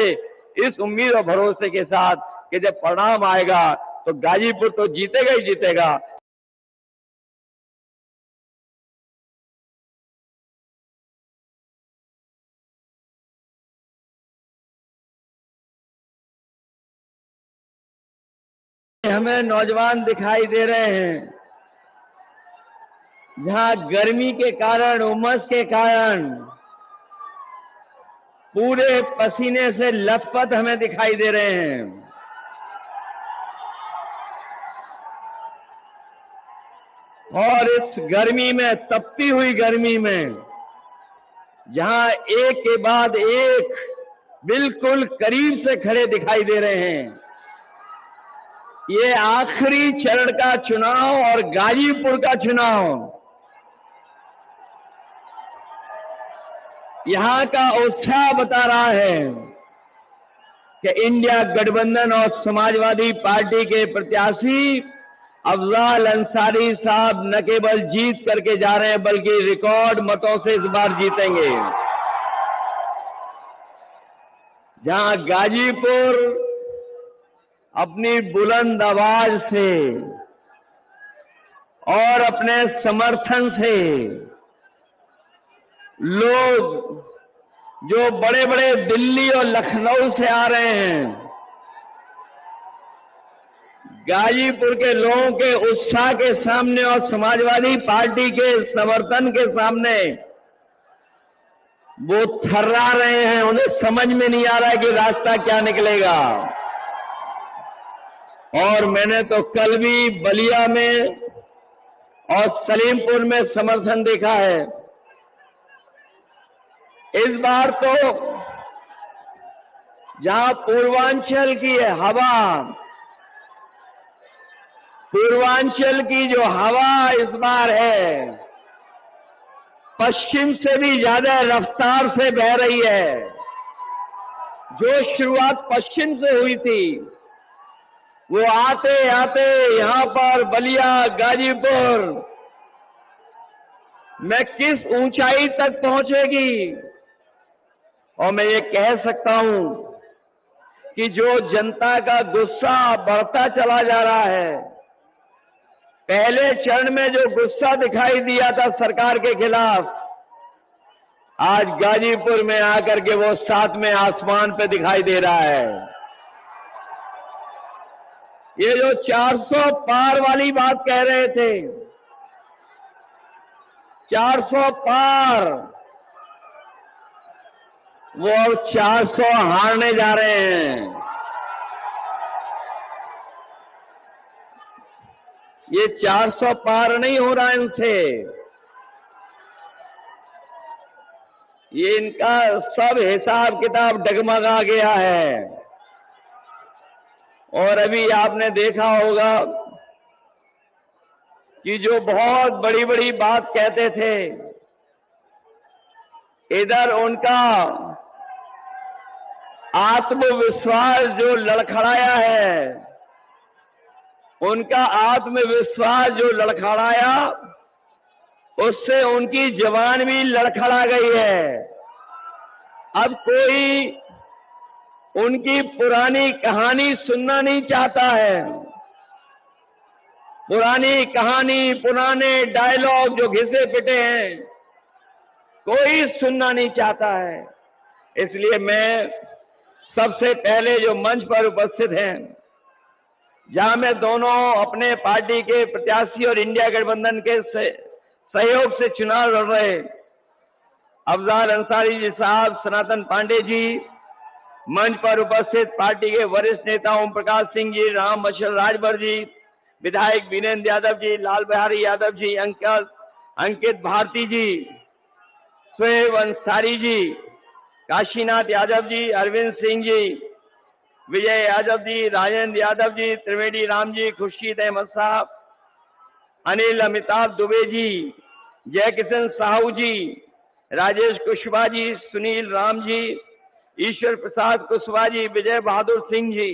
Speaker 3: इस उम्मीद और भरोसे के साथ कि जब परिणाम आएगा तो गाजीपुर तो जीतेगा ही जीतेगा। हमें नौजवान दिखाई दे रहे हैं, जहां गर्मी के कारण, उमस के कारण पूरे पसीने से लथपथ हमें दिखाई दे रहे हैं। और इस गर्मी में, तपती हुई गर्मी में, जहां एक के बाद एक बिल्कुल करीब से खड़े दिखाई दे रहे हैं, ये आखिरी चरण का चुनाव और गाजीपुर का चुनाव, यहां का उत्साह बता रहा है कि इंडिया गठबंधन और समाजवादी पार्टी के प्रत्याशी अफजाल अंसारी साहब न केवल जीत करके जा रहे हैं, बल्कि रिकॉर्ड मतों से इस बार जीतेंगे। जहां गाजीपुर अपनी बुलंद आवाज से और अपने समर्थन से लोग जो बड़े बड़े दिल्ली और लखनऊ से आ रहे हैं, गाजीपुर के लोगों के उत्साह के सामने और समाजवादी पार्टी के समर्थन के सामने वो थर्रा रहे हैं। उन्हें समझ में नहीं आ रहा है कि रास्ता क्या निकलेगा। और मैंने तो कल भी बलिया में और सलीमपुर में समर्थन देखा है। इस बार तो जहां पूर्वांचल की हवा, पूर्वांचल की जो हवा इस बार है, पश्चिम से भी ज्यादा रफ्तार से बह रही है। जो शुरुआत पश्चिम से हुई थी, वो आते आते यहां पर बलिया, गाजीपुर में किस ऊंचाई तक पहुंचेगी। और मैं ये कह सकता हूं कि जो जनता का गुस्सा बढ़ता चला जा रहा है, पहले चरण में जो गुस्सा दिखाई दिया था सरकार के खिलाफ, आज गाजीपुर में आकर के वो सातवें आसमान पे दिखाई दे रहा है। ये जो 400 पार वाली बात कह रहे थे, 400 पार, वो अब 400 हारने जा रहे हैं। ये 400 पार नहीं हो रहा है इनसे। ये इनका सब हिसाब किताब डगमगा गया है। और अभी आपने देखा होगा कि जो बहुत बड़ी बड़ी बात कहते थे, इधर उनका आत्मविश्वास जो लड़खड़ाया है, उनका आत्मविश्वास जो लड़खड़ाया, उससे उनकी जवान भी लड़खड़ा गई है। अब कोई उनकी पुरानी कहानी सुनना नहीं चाहता है। पुरानी कहानी, पुराने डायलॉग जो घिसे पिटे हैं, कोई सुनना नहीं चाहता है। इसलिए मैं सबसे पहले जो मंच पर उपस्थित हैं, जहां मैं दोनों अपने पार्टी के प्रत्याशी और इंडिया गठबंधन के सहयोग से चुनाव लड़ रहे अफजाल अंसारी जी साहब, सनातन पांडे जी, मंच पर उपस्थित पार्टी के वरिष्ठ नेता ओम प्रकाश सिंह जी, राम मछल राजभर जी, विधायक वीरेंद्र यादव जी, लाल बिहारी यादव जी, अंकित भारती जी, शोएब अंसारी जी, काशीनाथ यादव जी, अरविंद सिंह जी, विजय यादव जी, राजेंद्र यादव जी, त्रिवेदी राम जी, खुर्शीद अहमद साहब, अनिल अमिताभ दुबे जी, जय किशन साहू जी, राजेश कुशवाहा जी, सुनील राम जी, ईश्वर प्रसाद कुशवाहा जी, विजय बहादुर सिंह जी,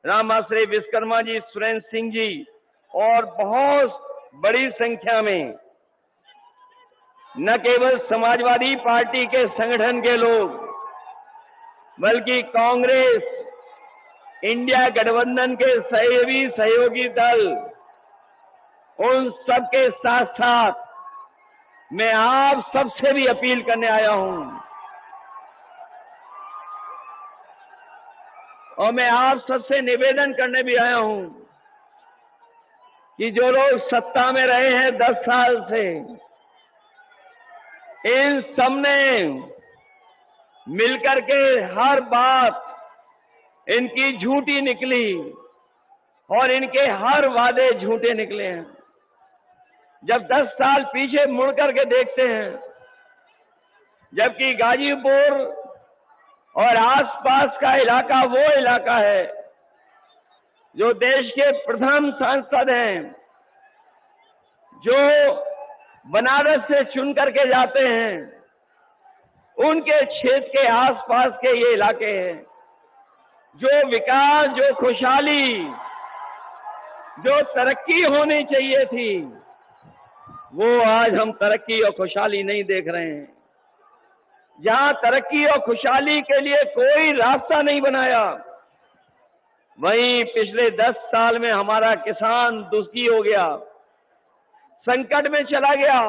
Speaker 3: रामाश्रय विश्वकर्मा जी, सुरेंद्र सिंह जी, और बहुत बड़ी संख्या में न केवल समाजवादी पार्टी के संगठन के लोग, बल्कि कांग्रेस, इंडिया गठबंधन के सहयोगी दल, उन सबके साथ साथ मैं आप सबसे भी अपील करने आया हूं, और मैं आप सबसे निवेदन करने भी आया हूं कि जो लोग सत्ता में रहे हैं 10 साल से, इन सबने मिलकर के हर बात इनकी झूठी निकली और इनके हर वादे झूठे निकले हैं। जब 10 साल पीछे मुड़ करके देखते हैं, जबकि गाजीपुर और आसपास का इलाका वो इलाका है जो देश के प्रथम सांसद हैं, जो बनारस से चुन करके जाते हैं, उनके क्षेत्र के आसपास के ये इलाके हैं। जो विकास, जो खुशहाली, जो तरक्की होनी चाहिए थी, वो आज हम तरक्की और खुशहाली नहीं देख रहे हैं। जहां तरक्की और खुशहाली के लिए कोई रास्ता नहीं बनाया, वहीं पिछले 10 साल में हमारा किसान दुखी हो गया, संकट में चला गया।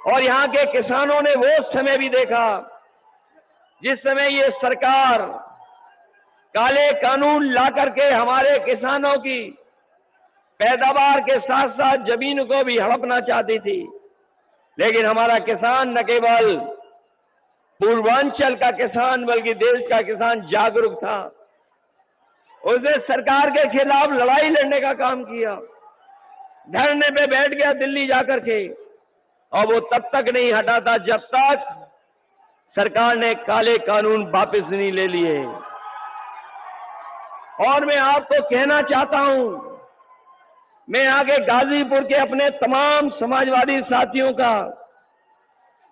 Speaker 3: और यहां के किसानों ने वो समय भी देखा जिस समय ये सरकार काले कानून ला करके हमारे किसानों की पैदावार के साथ साथ जमीन को भी हड़पना चाहती थी। लेकिन हमारा किसान न केवल पूर्वांचल का किसान बल्कि देश का किसान जागरूक था। उसने सरकार के खिलाफ लड़ाई लड़ने का काम किया, धरने पे बैठ गया दिल्ली जाकर के, और वो तब तक नहीं हटा था जब तक सरकार ने काले कानून वापस नहीं ले लिए। और मैं आपको कहना चाहता हूं, मैं आगे गाजीपुर के अपने तमाम समाजवादी साथियों का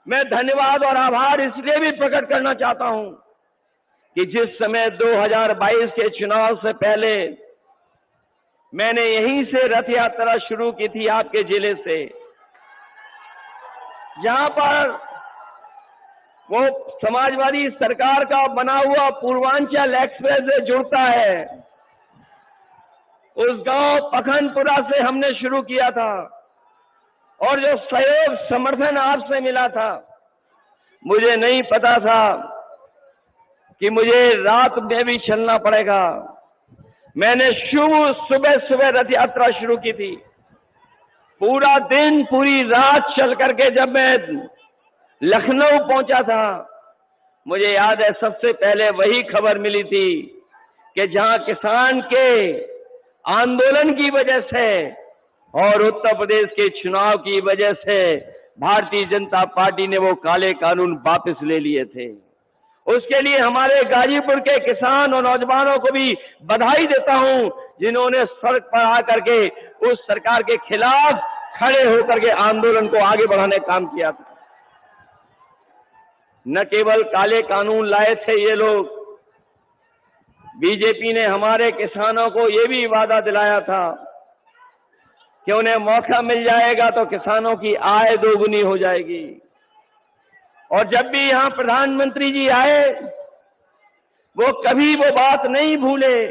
Speaker 3: मैं धन्यवाद और आभार इसलिए भी प्रकट करना चाहता हूं कि जिस समय 2022 के चुनाव से पहले मैंने यहीं से रथ यात्रा शुरू की थी, आपके जिले से, जहां पर वो समाजवादी सरकार का बना हुआ पूर्वांचल एक्सप्रेस वे जुड़ता है, उस गांव पखनपुरा से हमने शुरू किया था। और जो सहयोग समर्थन आपसे मिला था, मुझे नहीं पता था कि मुझे रात में भी चलना पड़ेगा। मैंने सुबह सुबह रथ यात्रा शुरू की थी। पूरा दिन, पूरी रात चल करके जब मैं लखनऊ पहुंचा था, मुझे याद है सबसे पहले वही खबर मिली थी कि जहां किसान के आंदोलन की वजह से और उत्तर प्रदेश के चुनाव की वजह से भारतीय जनता पार्टी ने वो काले कानून वापस ले लिए थे। उसके लिए हमारे गाजीपुर के किसान और नौजवानों को भी बधाई देता हूं, जिन्होंने सड़क पर आकर के उस सरकार के खिलाफ खड़े होकर के आंदोलन को आगे बढ़ाने का काम किया था। न केवल काले कानून लाए थे ये लोग, बीजेपी ने हमारे किसानों को ये भी वादा दिलाया था कि उन्हें मौका मिल जाएगा तो किसानों की आय दोगुनी हो जाएगी। और जब भी यहां प्रधानमंत्री जी आए, वो कभी वो बात नहीं भूले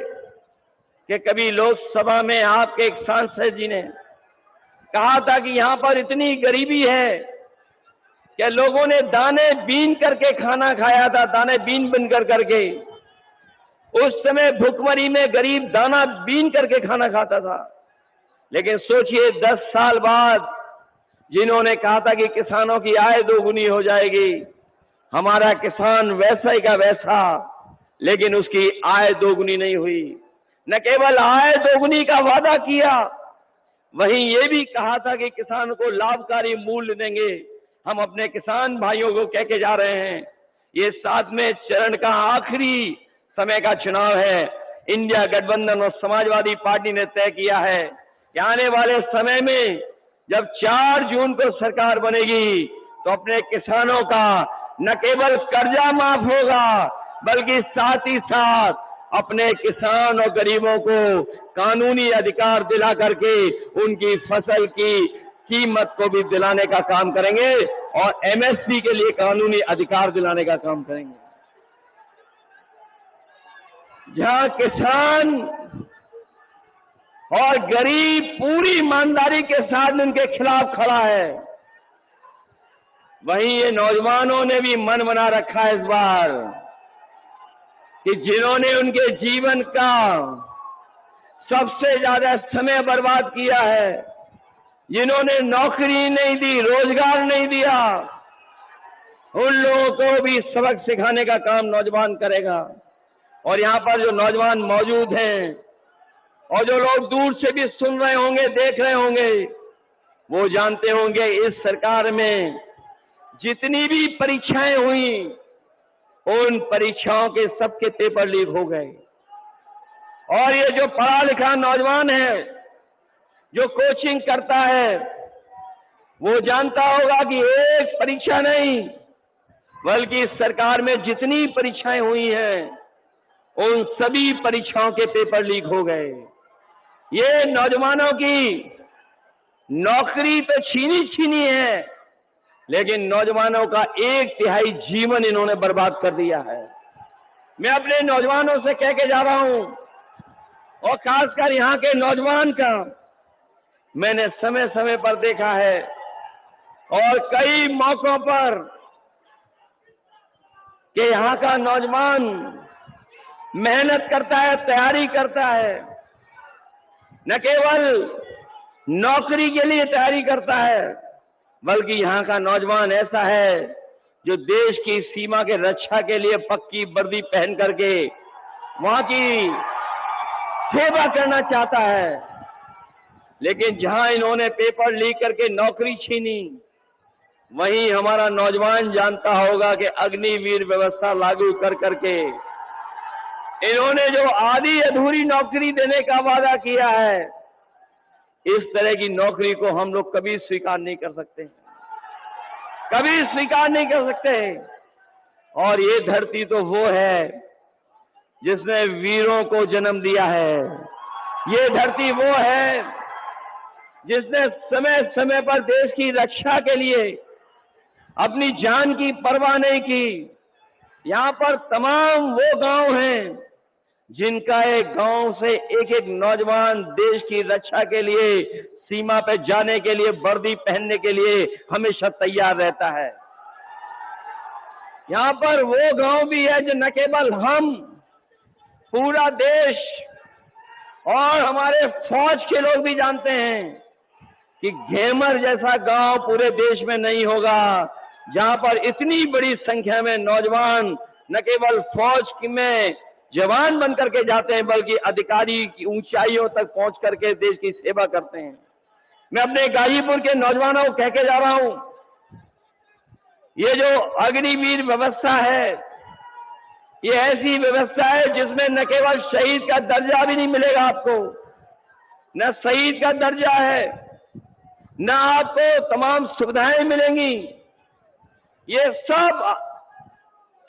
Speaker 3: कि कभी लोकसभा में आपके एक सांसद जी ने कहा था कि यहां पर इतनी गरीबी है कि लोगों ने दाने बीन करके खाना खाया था, दाने बीन बन करके। उस समय भुखमरी में गरीब दाना बीन करके खाना खाता था। लेकिन सोचिए 10 साल बाद जिन्होंने कहा था कि किसानों की आय दोगुनी हो जाएगी, हमारा किसान वैसा ही का वैसा, लेकिन उसकी आय दोगुनी नहीं हुई। न केवल आय दोगुनी का वादा किया, वहीं ये भी कहा था कि किसान को लाभकारी मूल्य देंगे। हम अपने किसान भाइयों को कह के जा रहे हैं, ये 7वें चरण का आखिरी समय का चुनाव है। इंडिया गठबंधन और समाजवादी पार्टी ने तय किया है कि आने वाले समय में जब 4 जून को सरकार बनेगी तो अपने किसानों का न केवल कर्जा माफ होगा, बल्कि साथ ही साथ अपने किसान और गरीबों को कानूनी अधिकार दिला करके उनकी फसल की कीमत को भी दिलाने का काम करेंगे और एमएसपी के लिए कानूनी अधिकार दिलाने का काम करेंगे। जहां किसान और गरीब पूरी ईमानदारी के साथ उनके खिलाफ खड़ा है, वहीं ये नौजवानों ने भी मन बना रखा है इस बार कि जिन्होंने उनके जीवन का सबसे ज्यादा समय बर्बाद किया है, जिन्होंने नौकरी नहीं दी, रोजगार नहीं दिया, उन लोगों को भी सबक सिखाने का काम नौजवान करेगा। और यहाँ पर जो नौजवान मौजूद हैं और जो लोग दूर से भी सुन रहे होंगे, देख रहे होंगे, वो जानते होंगे इस सरकार में जितनी भी परीक्षाएं हुई, उन परीक्षाओं के सबके पेपर लीक हो गए। और ये जो पढ़ा लिखा नौजवान है, जो कोचिंग करता है, वो जानता होगा कि एक परीक्षा नहीं, बल्कि इस सरकार में जितनी परीक्षाएं हुई हैं, उन सभी परीक्षाओं के पेपर लीक हो गए। ये नौजवानों की नौकरी तो छीनी है, लेकिन नौजवानों का 1/3 जीवन इन्होंने बर्बाद कर दिया है। मैं अपने नौजवानों से कह के जा रहा हूं, और खासकर यहां के नौजवान का मैंने समय समय पर देखा है और कई मौकों पर कि यहां का नौजवान मेहनत करता है, तैयारी करता है, न केवल नौकरी के लिए तैयारी करता है, बल्कि यहाँ का नौजवान ऐसा है जो देश की सीमा के रक्षा के लिए पक्की वर्दी पहन करके वहां की सेवा करना चाहता है। लेकिन जहां इन्होंने पेपर लीक करके नौकरी छीनी, वहीं हमारा नौजवान जानता होगा कि अग्निवीर व्यवस्था लागू कर करके इन्होंने जो आधी अधूरी नौकरी देने का वादा किया है, इस तरह की नौकरी को हम लोग कभी स्वीकार नहीं कर सकते, कभी स्वीकार नहीं कर सकते। और ये धरती तो वो है जिसने वीरों को जन्म दिया है, ये धरती वो है जिसने समय समय पर देश की रक्षा के लिए अपनी जान की परवाह नहीं की। यहाँ पर तमाम वो गांव हैं जिनका एक गांव से एक एक नौजवान देश की रक्षा के लिए, सीमा पे जाने के लिए, वर्दी पहनने के लिए हमेशा तैयार रहता है। यहाँ पर वो गांव भी है जो न केवल हम, पूरा देश और हमारे फौज के लोग भी जानते हैं कि घेमर जैसा गांव पूरे देश में नहीं होगा, जहां पर इतनी बड़ी संख्या में नौजवान न केवल फौज में जवान बन करके जाते हैं, बल्कि अधिकारी की ऊंचाइयों तक पहुंच करके देश की सेवा करते हैं। मैं अपने गाजीपुर के नौजवानों को कह के जा रहा हूं, ये जो अग्निवीर व्यवस्था है, ये ऐसी व्यवस्था है जिसमें न केवल शहीद का दर्जा भी नहीं मिलेगा आपको, न शहीद का दर्जा है, न आपको तमाम सुविधाएं मिलेंगी। ये सब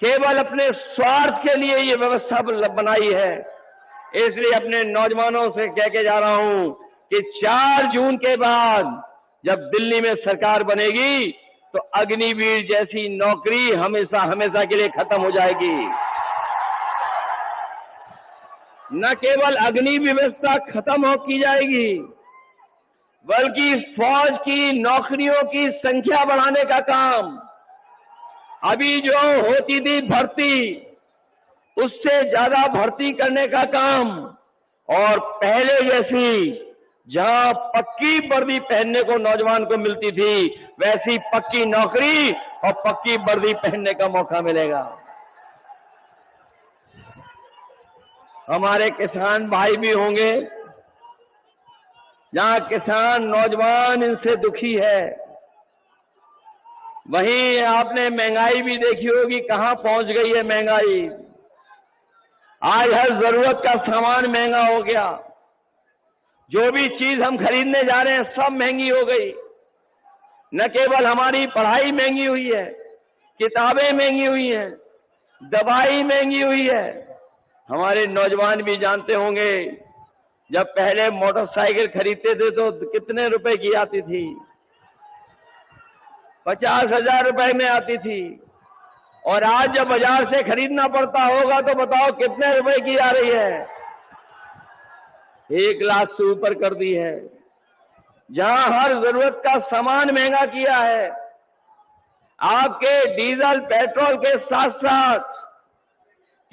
Speaker 3: केवल अपने स्वार्थ के लिए ये व्यवस्था बनाई है। इसलिए अपने नौजवानों से कह के जा रहा हूं कि 4 जून के बाद जब दिल्ली में सरकार बनेगी, तो अग्निवीर जैसी नौकरी हमेशा हमेशा के लिए खत्म हो जाएगी। न केवल अग्नि व्यवस्था खत्म हो की जाएगी, बल्कि फौज की नौकरियों की संख्या बढ़ाने का काम, अभी जो होती थी भर्ती, उससे ज्यादा भर्ती करने का काम, और पहले जैसी जहां पक्की वर्दी पहनने को नौजवान को मिलती थी, वैसी पक्की नौकरी और पक्की वर्दी पहनने का मौका मिलेगा। हमारे किसान भाई भी होंगे, जहां किसान नौजवान इनसे दुखी है, वहीं आपने महंगाई भी देखी होगी, कहां पहुंच गई है महंगाई। आज हर जरूरत का सामान महंगा हो गया, जो भी चीज हम खरीदने जा रहे हैं सब महंगी हो गई। न केवल हमारी पढ़ाई महंगी हुई है, किताबें महंगी हुई हैं, दवाई महंगी हुई है। हमारे नौजवान भी जानते होंगे, जब पहले मोटरसाइकिल खरीदते थे तो कितने रुपए की आती थी, 50,000 रुपए में आती थी, और आज जब बाजार से खरीदना पड़ता होगा तो बताओ कितने रुपए की आ रही है, 1 लाख से ऊपर कर दी है। जहां हर जरूरत का सामान महंगा किया है, आपके डीजल पेट्रोल के साथ साथ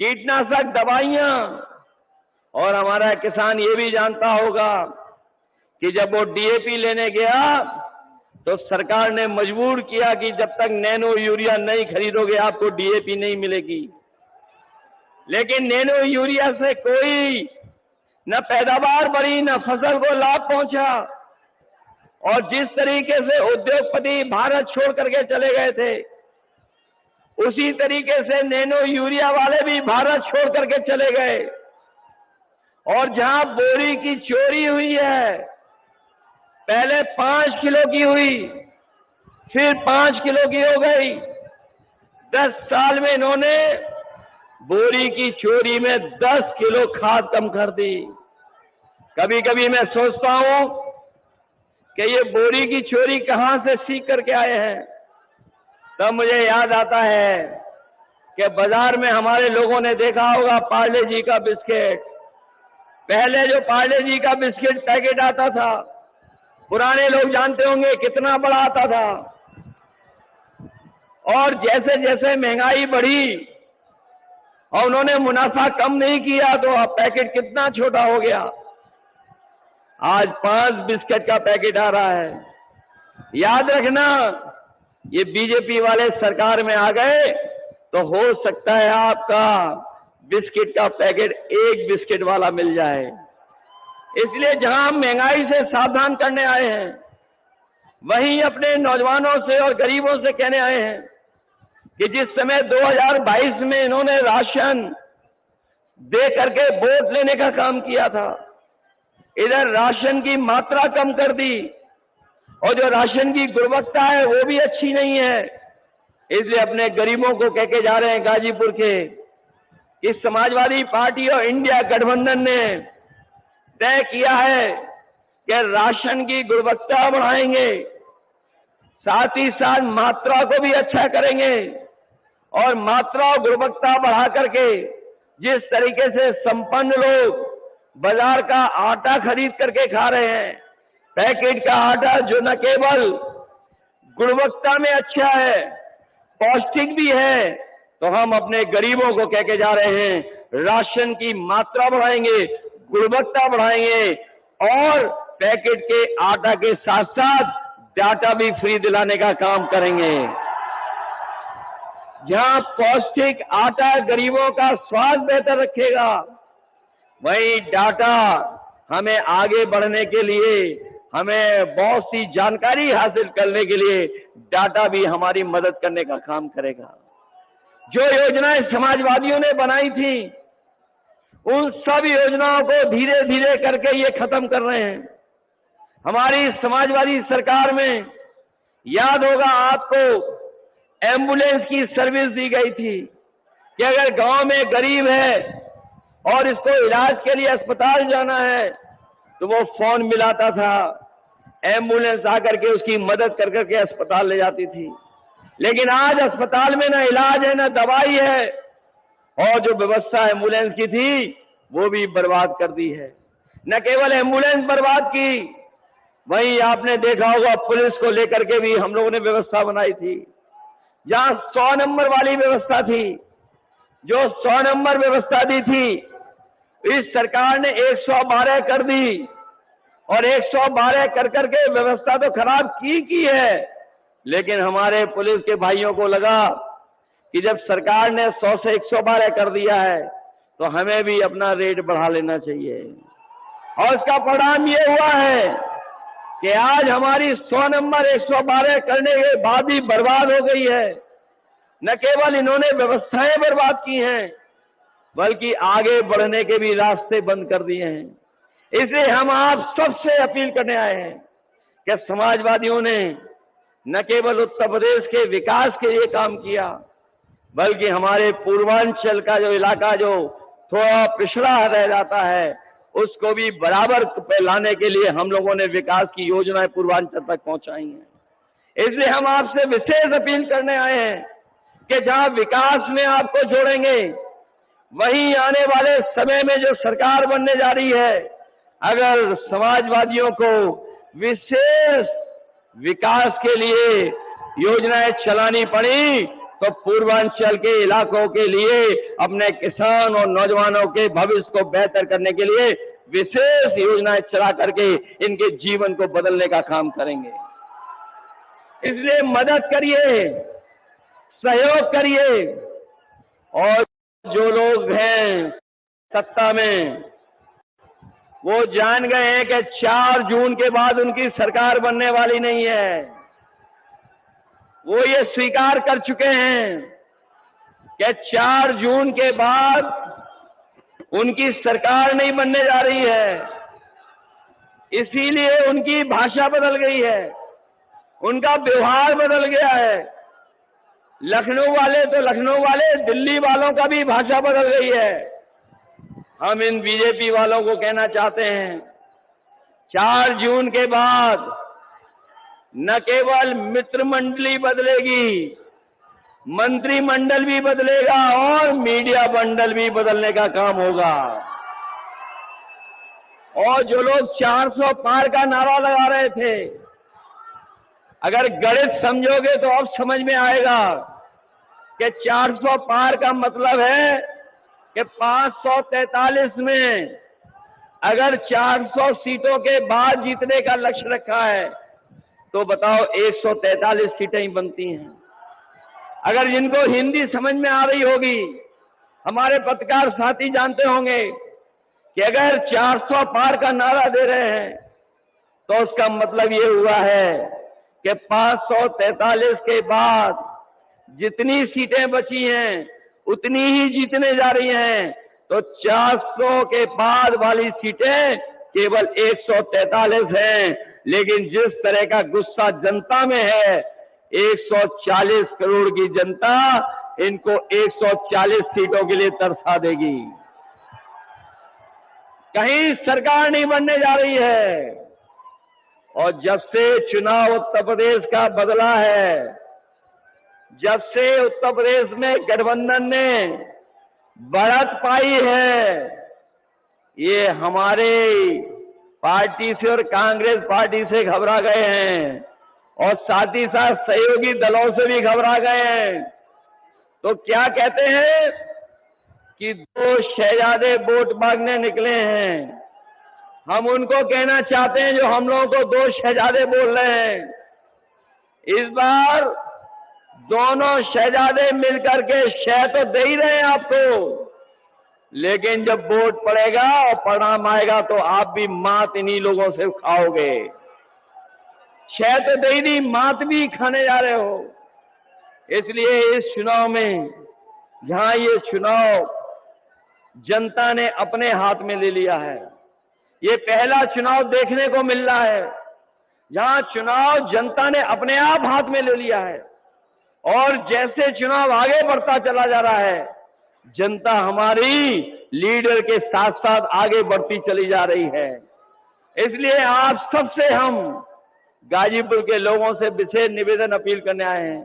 Speaker 3: कीटनाशक दवाइयां, और हमारा किसान ये भी जानता होगा कि जब वो डीएपी लेने गया तो सरकार ने मजबूर किया कि जब तक नैनो यूरिया नहीं खरीदोगे आपको डीएपी नहीं मिलेगी। लेकिन नैनो यूरिया से कोई न पैदावार बढ़ी, न फसल को लाभ पहुंचा, और जिस तरीके से उद्योगपति भारत छोड़ करके चले गए थे, उसी तरीके से नैनो यूरिया वाले भी भारत छोड़ करके चले गए। और जहां बोरी की चोरी हुई है, पहले 5 किलो की हुई, फिर 5 किलो की हो गई। 10 साल में इन्होंने बोरी की चोरी में 10 किलो खाद कम कर दी। कभी कभी मैं सोचता हूं कि ये बोरी की चोरी कहां से सीख करके आए हैं। तब मुझे याद आता है कि बाजार में हमारे लोगों ने देखा होगा पार्ले जी का बिस्किट। पहले जो पार्ले जी का बिस्किट पैकेट आता था, पुराने लोग जानते होंगे कितना बड़ा आता था, और जैसे जैसे महंगाई बढ़ी और उन्होंने मुनाफा कम नहीं किया तो अब पैकेट कितना छोटा हो गया। आज 5 बिस्किट का पैकेट आ रहा है। याद रखना, ये बीजेपी वाले सरकार में आ गए तो हो सकता है आपका बिस्किट का पैकेट 1 बिस्किट वाला मिल जाए। इसलिए जहां हम महंगाई से सावधान करने आए हैं, वहीं अपने नौजवानों से और गरीबों से कहने आए हैं कि जिस समय 2022 में इन्होंने राशन दे करके वोट लेने का काम किया था, इधर राशन की मात्रा कम कर दी और जो राशन की गुणवत्ता है वो भी अच्छी नहीं है। इसलिए अपने गरीबों को कह के जा रहे हैं गाजीपुर के, इस समाजवादी पार्टी और इंडिया गठबंधन ने तय किया है कि राशन की गुणवत्ता बढ़ाएंगे, साथ ही साथ मात्रा को भी अच्छा करेंगे, और मात्रा और गुणवत्ता बढ़ा करके जिस तरीके से संपन्न लोग बाजार का आटा खरीद करके खा रहे हैं, पैकेट का आटा जो न केवल गुणवत्ता में अच्छा है, पौष्टिक भी है, तो हम अपने गरीबों को कह के जा रहे हैं राशन की मात्रा बढ़ाएंगे, गुणवत्ता बढ़ाएंगे, और पैकेट के आटा के साथ साथ डाटा भी फ्री दिलाने का काम करेंगे। जहां पौष्टिक आटा गरीबों का स्वास्थ्य बेहतर रखेगा, वहीं डाटा हमें आगे बढ़ने के लिए, हमें बहुत सी जानकारी हासिल करने के लिए डाटा भी हमारी मदद करने का काम करेगा। जो योजनाएं समाजवादियों ने बनाई थी, उन सब योजनाओं को धीरे धीरे करके ये खत्म कर रहे हैं। हमारी समाजवादी सरकार में याद होगा आपको, एम्बुलेंस की सर्विस दी गई थी कि अगर गांव में गरीब है और इसको इलाज के लिए अस्पताल जाना है तो वो फोन मिलाता था, एम्बुलेंस आकर के उसकी मदद कर करके अस्पताल ले जाती थी। लेकिन आज अस्पताल में ना इलाज है, ना दवाई है, और जो व्यवस्था एम्बुलेंस की थी वो भी बर्बाद कर दी है। न केवल एम्बुलेंस बर्बाद की, वहीं आपने देखा होगा पुलिस को लेकर के भी हम लोगों ने व्यवस्था बनाई थी। जहां 100 नंबर वाली व्यवस्था थी, जो 100 नंबर व्यवस्था दी थी, इस सरकार ने 112 कर दी, और 112 कर करके व्यवस्था तो खराब की है। लेकिन हमारे पुलिस के भाइयों को लगा कि जब सरकार ने 100 से 112 कर दिया है तो हमें भी अपना रेट बढ़ा लेना चाहिए, और इसका परिणाम ये हुआ है कि आज हमारी 100 नंबर 112 करने के बाद ही बर्बाद हो गई है। न केवल इन्होंने व्यवस्थाएं बर्बाद की हैं, बल्कि आगे बढ़ने के भी रास्ते बंद कर दिए हैं। इसलिए हम आप सबसे अपील करने आए हैं कि समाजवादियों ने न केवल उत्तर प्रदेश के विकास के लिए काम किया, बल्कि हमारे पूर्वांचल का जो इलाका जो थोड़ा पिछड़ा रह जाता है, उसको भी बराबर पे लाने के लिए हम लोगों ने विकास की योजनाएं पूर्वांचल तक पहुंचाई हैं। इसलिए हम आपसे विशेष अपील करने आए हैं कि जहां विकास में आपको जोड़ेंगे, वहीं आने वाले समय में जो सरकार बनने जा रही है, अगर समाजवादियों को विशेष विकास के लिए योजनाएं चलानी पड़ी तो पूर्वांचल के इलाकों के लिए, अपने किसान और नौजवानों के भविष्य को बेहतर करने के लिए विशेष योजनाएं चला करके इनके जीवन को बदलने का काम करेंगे। इसलिए मदद करिए, सहयोग करिए। और जो लोग हैं सत्ता में, वो जान गए हैं कि 4 जून के बाद उनकी सरकार बनने वाली नहीं है। वो ये स्वीकार कर चुके हैं कि 4 जून के बाद उनकी सरकार नहीं बनने जा रही है। इसीलिए उनकी भाषा बदल गई है, उनका व्यवहार बदल गया है। लखनऊ वाले तो लखनऊ वाले, दिल्ली वालों का भी भाषा बदल गई है। हम इन बीजेपी वालों को कहना चाहते हैं, 4 जून के बाद न केवल मित्र मंडली बदलेगी, मंत्रिमंडल भी बदलेगा और मीडिया मंडल भी बदलने का काम होगा। और जो लोग 400 पार का नारा लगा रहे थे, अगर गणित समझोगे तो अब समझ में आएगा कि 400 पार का मतलब है कि 543 में अगर 400 सीटों के बाद जीतने का लक्ष्य रखा है तो बताओ 143 सीटें ही बनती हैं। अगर जिनको हिंदी समझ में आ रही होगी, हमारे पत्रकार साथी जानते होंगे कि अगर 400 पार का नारा दे रहे हैं तो उसका मतलब ये हुआ है कि 543 के बाद जितनी सीटें बची हैं उतनी ही जीतने जा रही हैं। तो 400 के बाद वाली सीटें केवल 143 हैं। लेकिन जिस तरह का गुस्सा जनता में है, 140 करोड़ की जनता इनको 140 सीटों के लिए तरसा देगी। कहीं सरकार नहीं बनने जा रही है। और जब से चुनाव उत्तर प्रदेश का बदला है, जब से उत्तर प्रदेश में गठबंधन ने बढ़त पाई है, ये हमारे पार्टी से और कांग्रेस पार्टी से घबरा गए हैं और साथ ही साथ सहयोगी दलों से भी घबरा गए हैं। तो क्या कहते हैं कि 2 शहजादे वोट मांगने निकले हैं। हम उनको कहना चाहते हैं जो हम लोगों को 2 शहजादे बोल रहे हैं, इस बार दोनों शहजादे मिलकर के शह तो दे ही रहे हैं आपको, लेकिन जब वोट पड़ेगा और परिणाम आएगा तो आप भी मात इन्हीं लोगों से खाओगे। शह तो दे ही नहीं, मात भी खाने जा रहे हो। इसलिए इस चुनाव में, जहां ये चुनाव जनता ने अपने हाथ में ले लिया है, ये पहला चुनाव देखने को मिल रहा है जहां चुनाव जनता ने अपने आप हाथ में ले लिया है। और जैसे चुनाव आगे बढ़ता चला जा रहा है, जनता हमारी लीडर के साथ साथ आगे बढ़ती चली जा रही है। इसलिए आप सबसे हम गाजीपुर के लोगों से विशेष निवेदन अपील करने आए हैं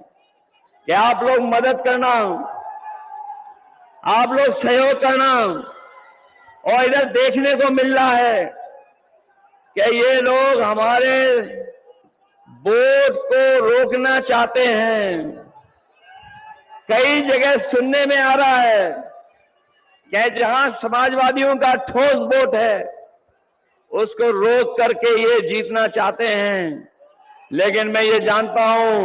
Speaker 3: कि आप लोग मदद करना, आप लोग सहयोग करना। और इधर देखने को मिल रहा है कि ये लोग हमारे वोट को रोकना चाहते हैं। कई जगह सुनने में आ रहा है कि जहां समाजवादियों का ठोस वोट है उसको रोक करके ये जीतना चाहते हैं। लेकिन मैं ये जानता हूं,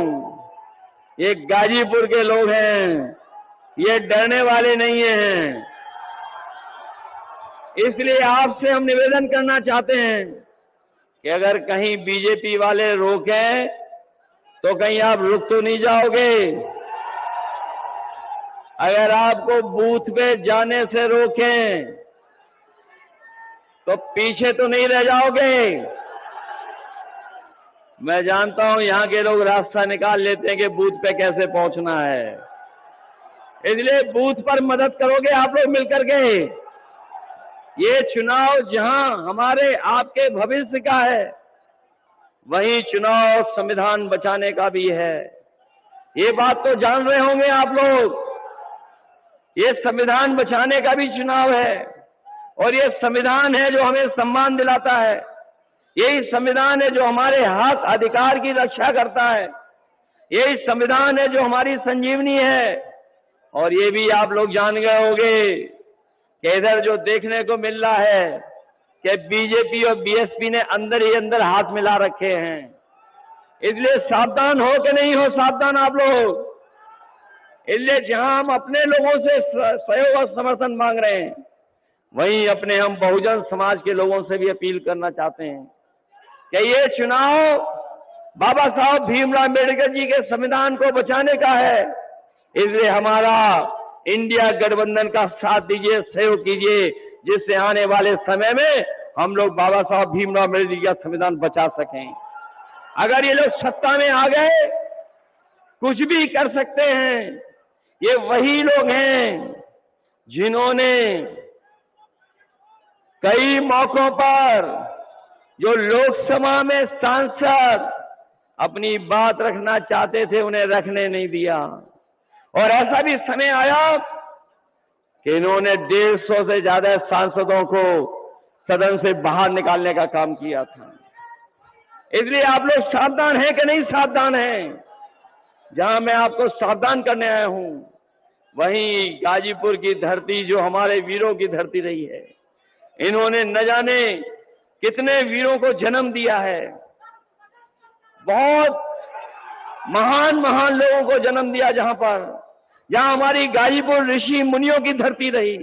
Speaker 3: ये गाजीपुर के लोग हैं, ये डरने वाले नहीं हैं। इसलिए आपसे हम निवेदन करना चाहते हैं कि अगर कहीं बीजेपी वाले रोकें तो कहीं आप रुक तो नहीं जाओगे। अगर आपको बूथ पे जाने से रोकें तो पीछे तो नहीं रह जाओगे। मैं जानता हूं यहां के लोग रास्ता निकाल लेते हैं कि बूथ पे कैसे पहुंचना है, इसलिए बूथ पर मदद करोगे आप लोग मिलकर के। ये चुनाव जहां हमारे आपके भविष्य का है, वहीं चुनाव संविधान बचाने का भी है। ये बात तो जान रहे होंगे आप लोग। ये संविधान बचाने का भी चुनाव है और ये संविधान है जो हमें सम्मान दिलाता है। यही संविधान है जो हमारे हक अधिकार की रक्षा करता है। यही संविधान है जो हमारी संजीवनी है। और ये भी आप लोग जान गए होंगे कि इधर जो देखने को मिल रहा है कि बीजेपी और बीएसपी ने अंदर ही अंदर हाथ मिला रखे हैं। इसलिए सावधान हो कि नहीं हो सावधान आप लोग। इसलिए जहां हम अपने लोगों से सहयोग और समर्थन मांग रहे हैं, वहीं अपने हम बहुजन समाज के लोगों से भी अपील करना चाहते हैं कि ये चुनाव बाबा साहब भीमराव अम्बेडकर जी के संविधान को बचाने का है। इसलिए हमारा इंडिया गठबंधन का साथ दीजिए, सहयोग कीजिए, जिससे आने वाले समय में हम लोग बाबा साहब भीमराव अम्बेडकर जी का संविधान बचा सकें। अगर ये लोग सत्ता में आ गए, कुछ भी कर सकते हैं। ये वही लोग हैं जिन्होंने कई मौकों पर जो लोकसभा में सांसद अपनी बात रखना चाहते थे, उन्हें रखने नहीं दिया। और ऐसा भी समय आया कि इन्होंने 150 से ज्यादा सांसदों को सदन से बाहर निकालने का काम किया था। इसलिए आप लोग सावधान हैं कि नहीं सावधान हैं। जहां मैं आपको सावधान करने आया हूं, वहीं गाजीपुर की धरती जो हमारे वीरों की धरती रही है, इन्होंने न जाने कितने वीरों को जन्म दिया है। बहुत महान महान लोगों को जन्म दिया। जहां हमारी गाजीपुर ऋषि मुनियों की धरती रही,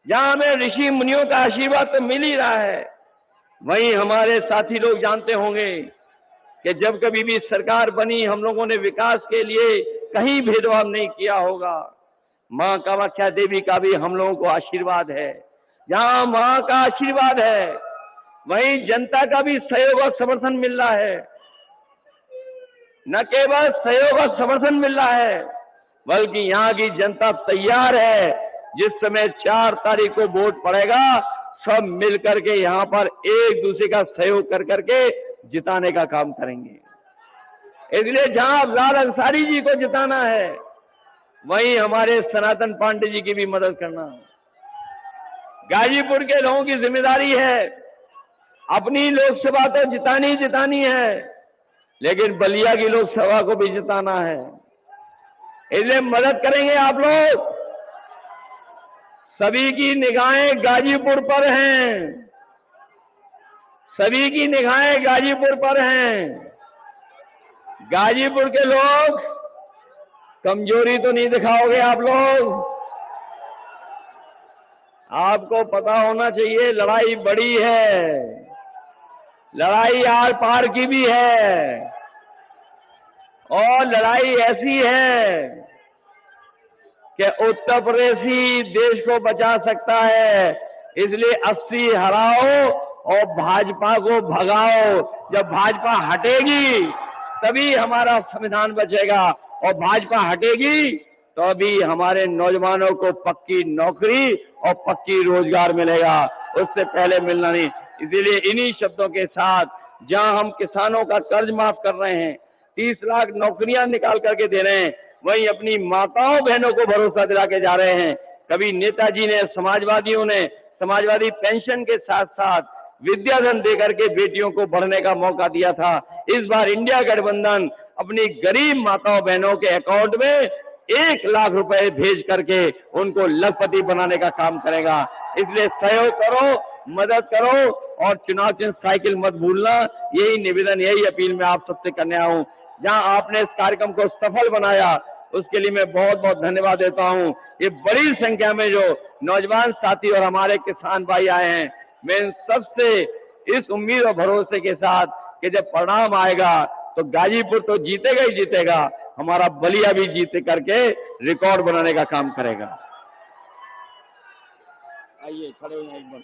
Speaker 3: जहां हमें ऋषि मुनियों का आशीर्वाद तो मिल ही रहा है, वहीं हमारे साथी लोग जानते होंगे कि जब कभी भी सरकार बनी, हम लोगों ने विकास के लिए कहीं भेदभाव नहीं किया होगा। मां कामाख्या देवी का भी हम लोगों को आशीर्वाद है। जहां मां का आशीर्वाद है, वहीं जनता का भी सहयोग और समर्थन मिल रहा है। न केवल सहयोग और समर्थन मिल रहा है, बल्कि यहाँ की जनता तैयार है। जिस समय 4 तारीख को वोट पड़ेगा, सब मिल करके यहाँ पर एक दूसरे का सहयोग कर करके जिताने का काम करेंगे। इसलिए जहां अफजाल अंसारी जी को जिताना है, वहीं हमारे सनातन पांडे जी की भी मदद करना। गाजीपुर के लोगों की जिम्मेदारी है, अपनी लोकसभा तो जितानी है, लेकिन बलिया की लोकसभा को भी जिताना है। इसलिए मदद करेंगे आप लोग। सभी की निगाहें गाजीपुर पर हैं, सभी की निगाहें गाजीपुर पर हैं। गाजीपुर के लोग कमजोरी तो नहीं दिखाओगे आप लोग। आपको पता होना चाहिए लड़ाई बड़ी है, लड़ाई आर पार की भी है, और लड़ाई ऐसी है कि उत्तर प्रदेश ही देश को बचा सकता है। इसलिए 80 हराओ और भाजपा को भगाओ। जब भाजपा हटेगी तभी हमारा संविधान बचेगा, और भाजपा हटेगी तो अभी हमारे नौजवानों को पक्की नौकरी और पक्की रोजगार मिलेगा, उससे पहले मिलना नहीं। इसीलिए इन्हीं शब्दों के साथ, जहां हम किसानों का कर्ज माफ कर रहे हैं, 30 लाख नौकरियां निकाल करके दे रहे हैं, वहीं अपनी माताओं बहनों को भरोसा दिला के जा रहे हैं। कभी नेताजी ने, समाजवादियों ने समाजवादी पेंशन के साथ साथ विद्याधन देकर के बेटियों को बढ़ने का मौका दिया था। इस बार इंडिया गठबंधन अपनी गरीब माताओं बहनों के अकाउंट में 1 लाख रुपए भेज करके उनको लखपति बनाने का काम करेगा। इसलिए सहयोग करो, मदद करो, और चुनाव चिन्ह साइकिल मत भूलना। यही निवेदन, यही अपील मैं आप सबसे करने आया हूं। जहां आपने इस कार्यक्रम को सफल बनाया, उसके लिए मैं बहुत बहुत धन्यवाद देता हूं। ये बड़ी संख्या में जो नौजवान साथी और हमारे किसान भाई आए हैं, मैं इन सबसे इस उम्मीद और भरोसे के साथ कि जब परिणाम आएगा तो गाजीपुर तो जीतेगा ही जीतेगा, हमारा बलिया भी जीत करके रिकॉर्ड बनाने का काम करेगा। आइए खड़े हो जाइए एक बार।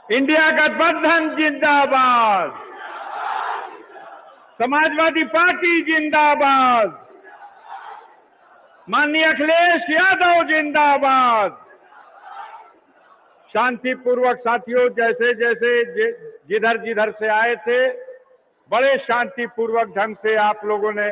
Speaker 2: इंडिया गठबंधन जिंदाबाद। समाजवादी पार्टी जिंदाबाद, माननीय अखिलेश यादव जिंदाबाद। शांतिपूर्वक साथियों, जैसे जैसे जिधर जिधर से आए थे, बड़े शांतिपूर्वक ढंग से आप लोगों ने